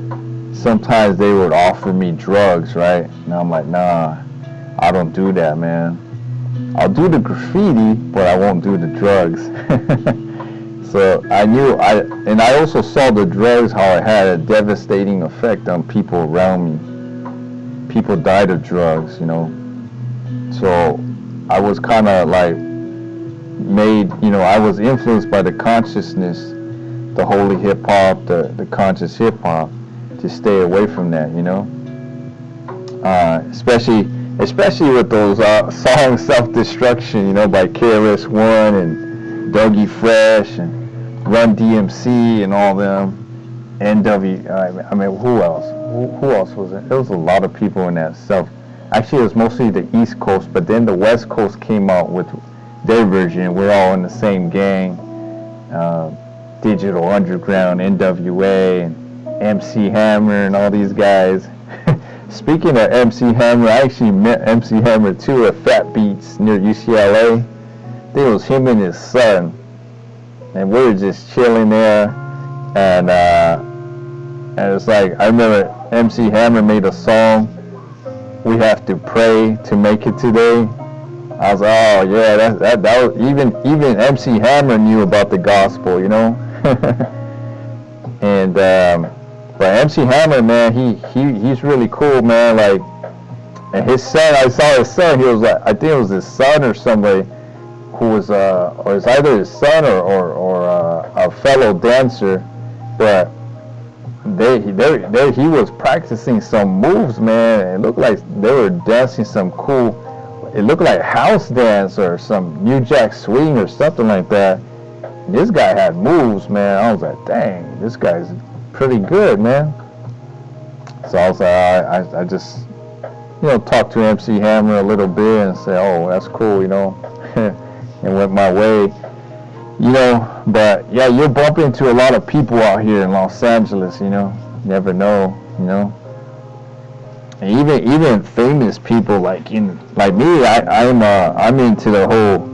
Sometimes they would offer me drugs, right? And I'm like, nah, I don't do that, man. I'll do the graffiti, but I won't do the drugs. So I knew, and I also saw the drugs, how it had a devastating effect on people around me. People died of drugs, you know. So I was kind of like I was influenced by the consciousness, the holy hip-hop, the conscious hip-hop, to stay away from that, you know. Especially with those songs, Self-Destruction, you know, by KRS-One and Dougie Fresh and Run DMC and all them. NW, I mean, who else? Who else was it? There was a lot of people in that Actually, it was mostly the East Coast, but then the West Coast came out with their version. We're all in the same gang. Digital Underground, NWA, and MC Hammer, and all these guys. Speaking of MC Hammer, I actually met MC Hammer too at Fat Beats near UCLA. I think it was him and his son, and we were just chilling there. And it's like, I remember MC Hammer made a song, "We Have to Pray to Make It Today." I was like, oh yeah, that was even MC Hammer knew about the gospel, you know. And but MC Hammer, man, he's really cool, man. Like, and his son, I saw his son. He was like, I think it was his son or somebody. who was or it's either his son or a fellow dancer, but he was practicing some moves, man. It looked like they were dancing some cool. It looked like house dance or some New Jack Swing or something like that. This guy had moves, man. I was like, dang, this guy's pretty good, man. So I was like, I just, talked to MC Hammer a little bit and said, oh, that's cool, and went my way, But yeah, you'll bump into a lot of people out here in Los Angeles, Never know, And even famous people like me. I'm into the whole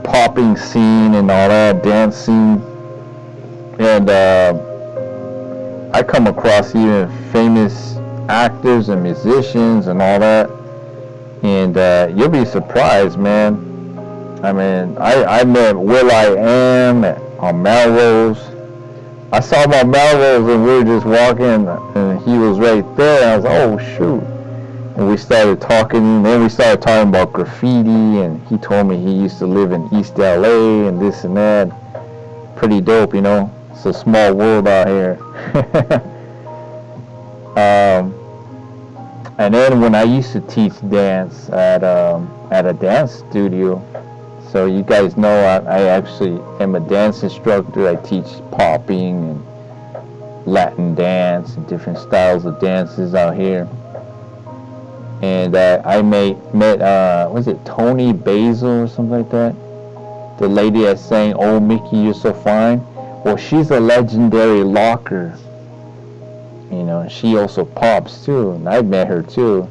popping scene and all that, dance scene, and I come across even famous actors and musicians and all that, and you'll be surprised, man. I mean, I met will.i.am on Melrose. I saw him on Melrose and we were just walking and he was right there. I was like, oh shoot. And we started talking, and then we started talking about graffiti, and he told me he used to live in East LA and this and that. Pretty dope, It's a small world out here. And then when I used to teach dance at a dance studio, so you guys know I actually am a dance instructor. I teach popping and Latin dance and different styles of dances out here. And I met was it Tony Basil or something like that? The lady that sang "Oh Mickey, You're So Fine." Well, she's a legendary locker. She also pops too, and I met her too.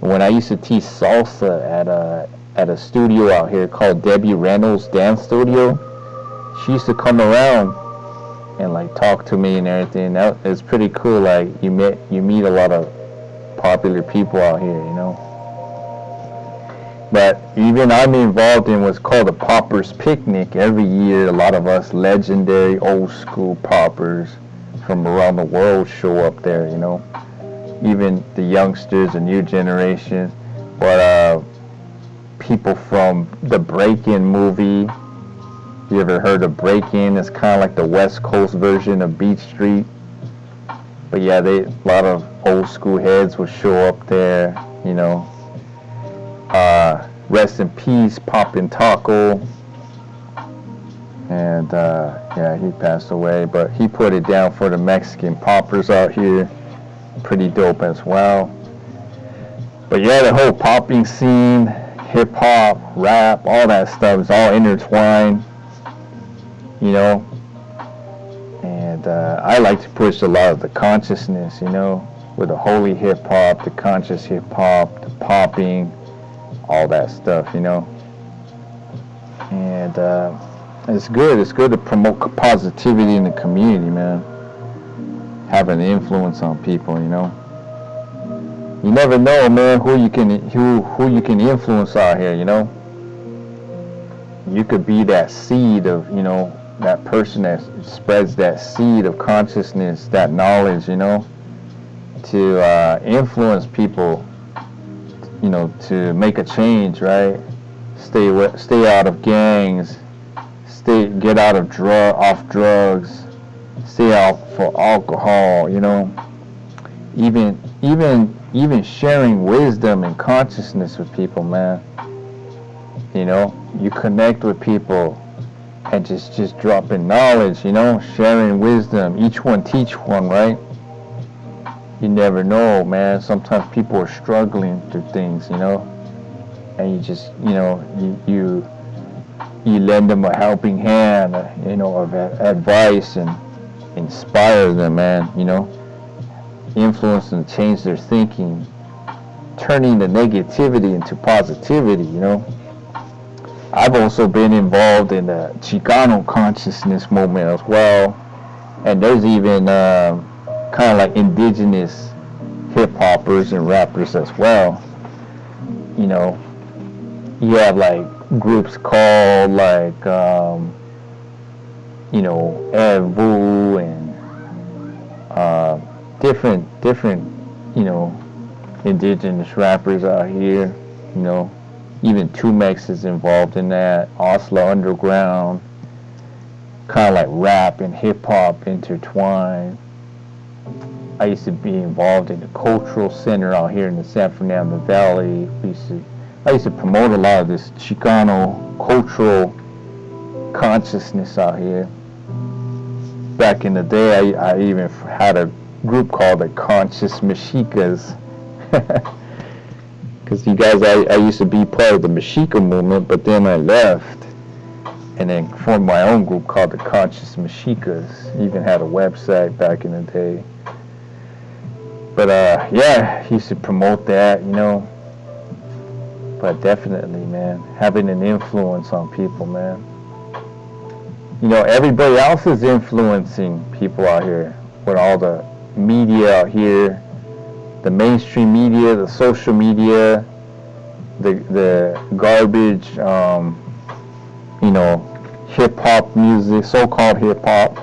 And when I used to teach salsa at a studio out here called Debbie Reynolds Dance Studio, she used to come around and like talk to me and everything. That is pretty cool. Like you meet a lot of popular people out here, But even I'm involved in what's called a Poppers Picnic. Every year, a lot of us legendary old school poppers from around the world show up there, Even the youngsters, the new generation, but people from the Break-In movie. You ever heard of Break-In? It's kind of like the West Coast version of Beach Street. But yeah, a lot of old school heads will show up there, Rest in peace, Poppin' Taco. And yeah, he passed away, but he put it down for the Mexican poppers out here. Pretty dope as well. But yeah, the whole popping scene, hip hop, rap, all that stuff is all intertwined, And I like to push a lot of the consciousness, with the holy hip hop, the conscious hip hop, the popping, all that stuff, And it's good. It's good to promote positivity in the community, man. Have an influence on people, You never know, man, who you can influence out here, You could be that seed of, that person that spreads that seed of consciousness, that knowledge, to influence people, to make a change, right? Stay out of gangs, get out of off drugs, stay out for alcohol, even sharing wisdom and consciousness with people, man. You connect with people and just dropping knowledge, sharing wisdom. Each one teach one, right? You never know, man. Sometimes people are struggling through things, and you just, you lend them a helping hand, of advice and inspire them, man, influence and change their thinking, turning the negativity into positivity, I've also been involved in the Chicano consciousness movement as well, and there's even kind of like indigenous hip hoppers and rappers as well. You have like groups called like Evu and different indigenous rappers out here, Even Tumex is involved in that. Oslo Underground, kind of like rap and hip hop intertwined. I used to be involved in the cultural center out here in the San Fernando Valley. I used to promote a lot of this Chicano cultural consciousness out here. Back in the day, I even had a group called the Conscious Mexicas. Because you guys, I used to be part of the Mexica movement, but then I left and then formed my own group called the Conscious Mexicas. Even had a website back in the day. But yeah, he used to promote that, you know. But definitely, man, having an influence on people, man. You know, everybody else is influencing people out here with all the media out here, the mainstream media, the social media, the garbage, you know, hip-hop music, so-called hip-hop.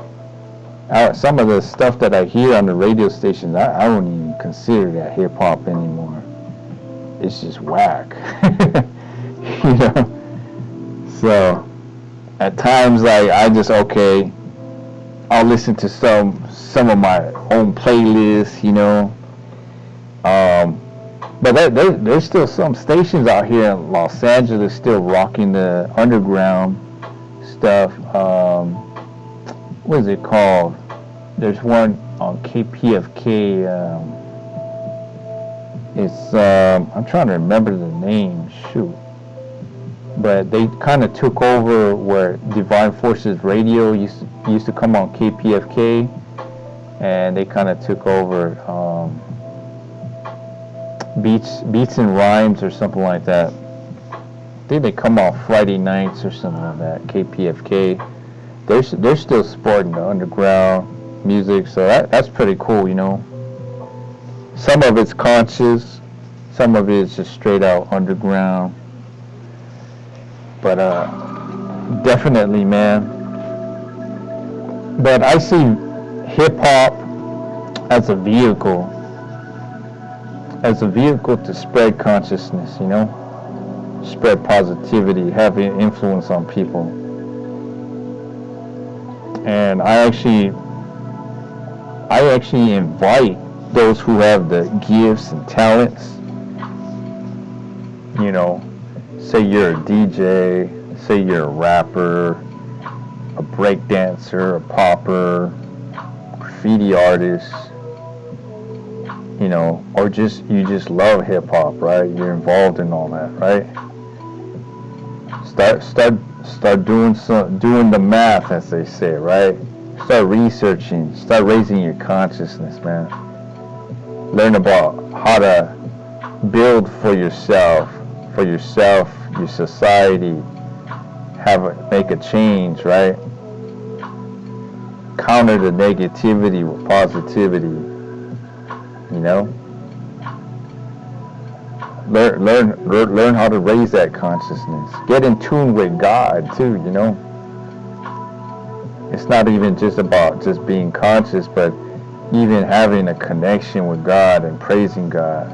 Some of the stuff that I hear on the radio stations, I don't even consider that hip-hop anymore. It's just whack. You know? So, at times, I just, okay, I'll listen to some of my own playlists, you know. But there's still some stations out here in Los Angeles still rocking the underground stuff. What is it called? There's one on KPFK. It's I'm trying to remember the name. Shoot. But they kind of took over where Divine Forces Radio used to come on KPFK, and they kind of took over Beats and Rhymes or something like that. I think they come off Friday nights or something like that. KPFK. They're still supporting the underground music, so that's pretty cool, you know. Some of it's conscious, some of it's just straight out underground. But definitely, man. But I see hip hop as a vehicle to spread consciousness, you know, spread positivity, have an influence on people. And I actually invite those who have the gifts and talents, you know, say you're a DJ, say you're a rapper, a break dancer, a popper, graffiti artist, you know, or you just love hip hop, right? You're involved in all that, right? Start doing the math, as they say, right? Start researching, start raising your consciousness, man. Learn about how to build for yourself, your society, make a change, right? Counter the negativity with positivity, you know? Learn how to raise that consciousness. Get in tune with God too, you know? It's not even just about just being conscious, but even having a connection with God and praising God.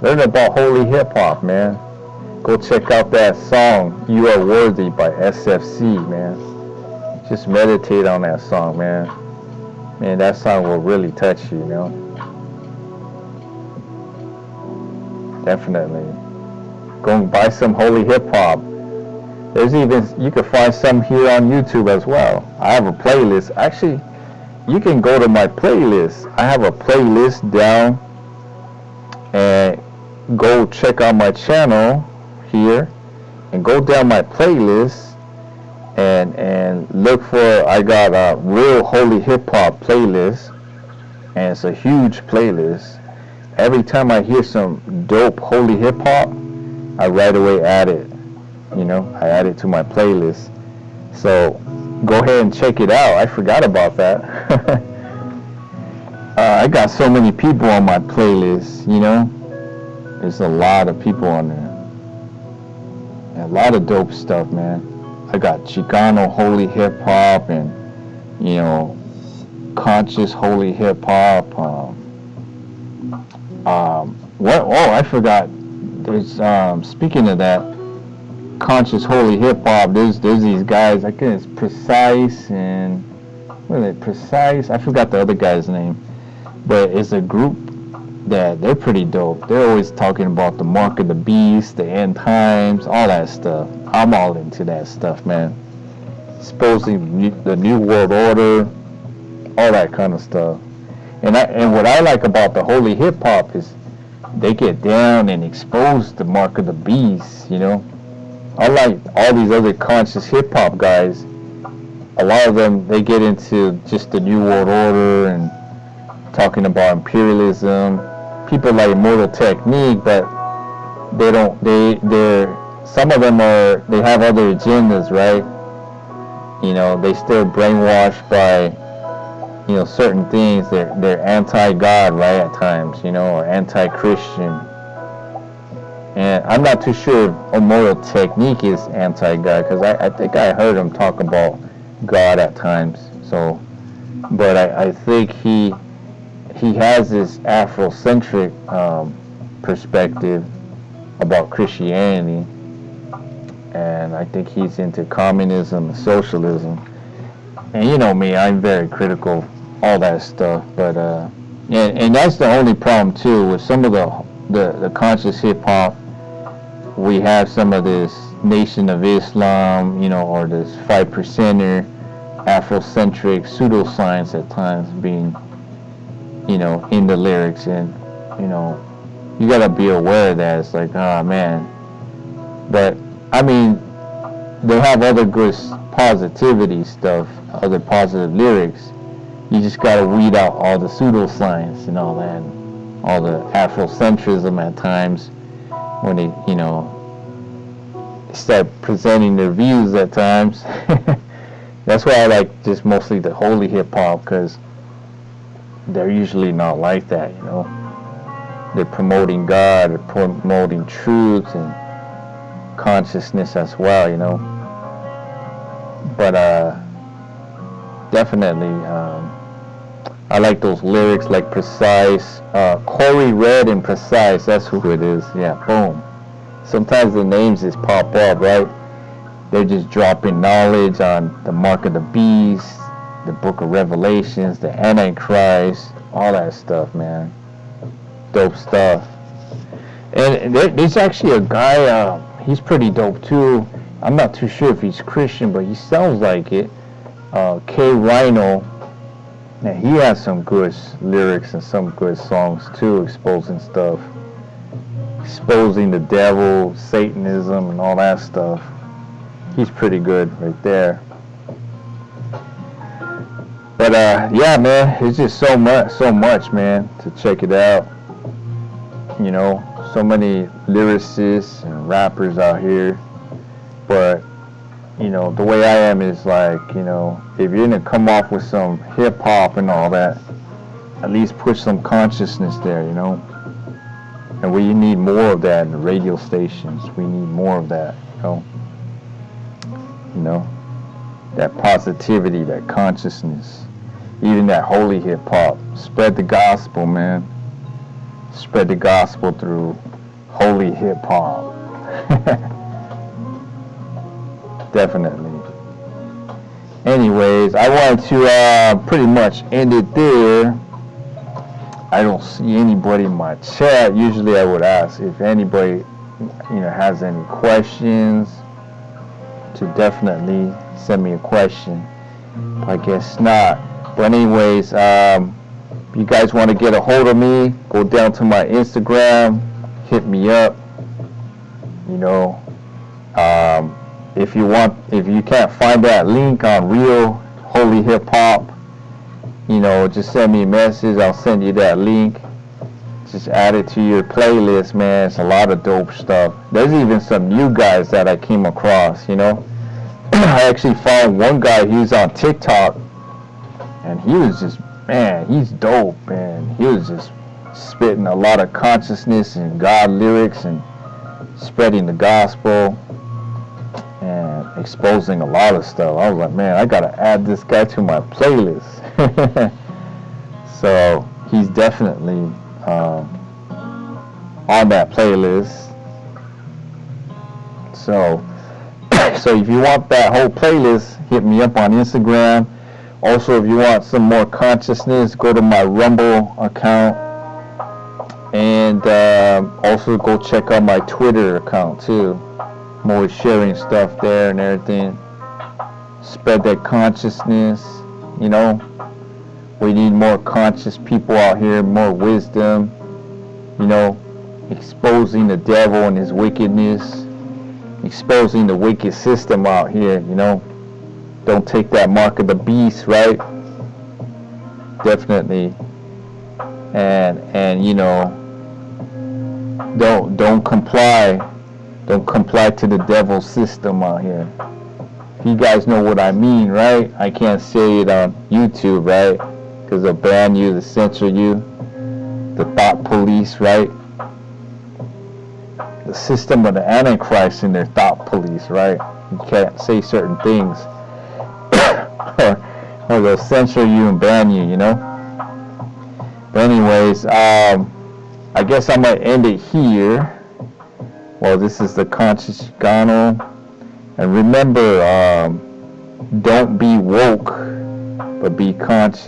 Learn about holy hip hop, man. Go check out that song, You Are Worthy by SFC, man. Just meditate on that song, man. Man, that song will really touch you, you know? Definitely. Go and buy some holy hip hop. You can find some here on YouTube as well. I have a playlist. Actually, you can go to my playlist. I have a playlist down, and go check out my channel here, and go down my playlist and look for, I got a real holy hip hop playlist, and it's a huge playlist. Every time I hear some dope holy hip hop, I right away add it. You know, I add it to my playlist. So go ahead and check it out. I forgot about that. I got so many people on my playlist, you know. There's a lot of people on there. A lot of dope stuff, man. I got Chicano holy hip hop and, you know, conscious holy hip hop. I forgot. There's speaking of that, conscious holy hip hop, there's these guys. I think it's Precise and what is it? Precise. I forgot the other guy's name, but it's a group that they're pretty dope. They're always talking about the mark of the beast, the end times, all that stuff. I'm all into that stuff, man. Exposing the new world order, all that kind of stuff. And what I like about the holy hip hop is they get down and expose the mark of the beast, you know. Unlike all these other conscious hip hop guys, a lot of them, they get into just the new world order and talking about imperialism. People like Immortal Technique, but they're some of them they have other agendas, right? You know, they still brainwashed by, you know, certain things. They're anti-God, right, at times, you know, or anti-Christian. And I'm not too sure if Immortal Technique is anti-God, because I think I heard him talk about God at times. So, but I think he has this Afrocentric perspective about Christianity, and I think he's into communism and socialism. And you know me, I'm very critical of all that stuff. But and that's the only problem too with some of the conscious hip hop. We have some of this Nation of Islam, you know, or this 5%er, Afrocentric pseudoscience at times being, you know, in the lyrics. And, you know, you gotta be aware of that. It's like, oh man. But, I mean, they have other good positivity stuff, other positive lyrics. You just gotta weed out all the pseudoscience and all that, and all the Afrocentrism at times, when they, you know, start presenting their views at times. That's why I like just mostly the holy hip hop, because they're usually not like that, you know. They're promoting God, they're promoting truth and consciousness as well, you know. But definitely, I like those lyrics, like Precise, Corey Red and Precise. That's who it is. Yeah, boom. Sometimes the names just pop up, right? They're just dropping knowledge on the mark of the beast, the book of Revelations, the Antichrist, all that stuff, man. Dope stuff. And there's actually a guy, he's pretty dope too. I'm not too sure if he's Christian, but he sounds like it. K Rhino. And he has some good lyrics and some good songs too, exposing stuff. Exposing the devil, Satanism, and all that stuff. He's pretty good right there. But yeah, man, it's just so much, man, to check it out. You know, so many lyricists and rappers out here. But, you know, the way I am is like, you know, if you're gonna come off with some hip hop and all that, at least push some consciousness there, you know. And we need more of that in the radio stations. We need more of that, you know. You know, that positivity, that consciousness, even that holy hip hop. Spread the gospel, man. Spread the gospel through holy hip hop. Definitely. Anyways, I wanted to pretty much end it there. I don't see anybody in my chat. Usually I would ask if anybody, you know, has any questions, to definitely send me a question. I guess not. But anyways, if you guys want to get a hold of me, go down to my Instagram, hit me up. You know, if you can't find that link on Real Holy Hip Hop, you know, just send me a message. I'll send you that link. Just add it to your playlist, man. It's a lot of dope stuff. There's even some new guys that I came across, you know. I actually found one guy, he was on TikTok, and he was just, man, he's dope, man. He was just spitting a lot of consciousness and God lyrics and spreading the gospel and exposing a lot of stuff. I was like, man, I gotta add this guy to my playlist. So he's definitely on that playlist. So So if you want that whole playlist, hit me up on Instagram. Also, if you want some more consciousness, go to my Rumble account. And also go check out my Twitter account too. I'm always sharing stuff there and everything. Spread that consciousness, you know. We need more conscious people out here, more wisdom, you know, exposing the devil and his wickedness, exposing the wicked system out here, you know. Don't take that mark of the beast, right? Definitely. And you know, don't comply to the devil's system out here. You guys know what I mean, right? I can't say it on YouTube, right? Because they'll ban you, they'll censor you. The thought police, right? The system of the Antichrist in their thought police, right? You can't say certain things. or they'll censor you and ban you, you know? But anyways, I guess I'm going to end it here. Well, this is the Conscious Chicano. And remember, don't be woke, but be conscious.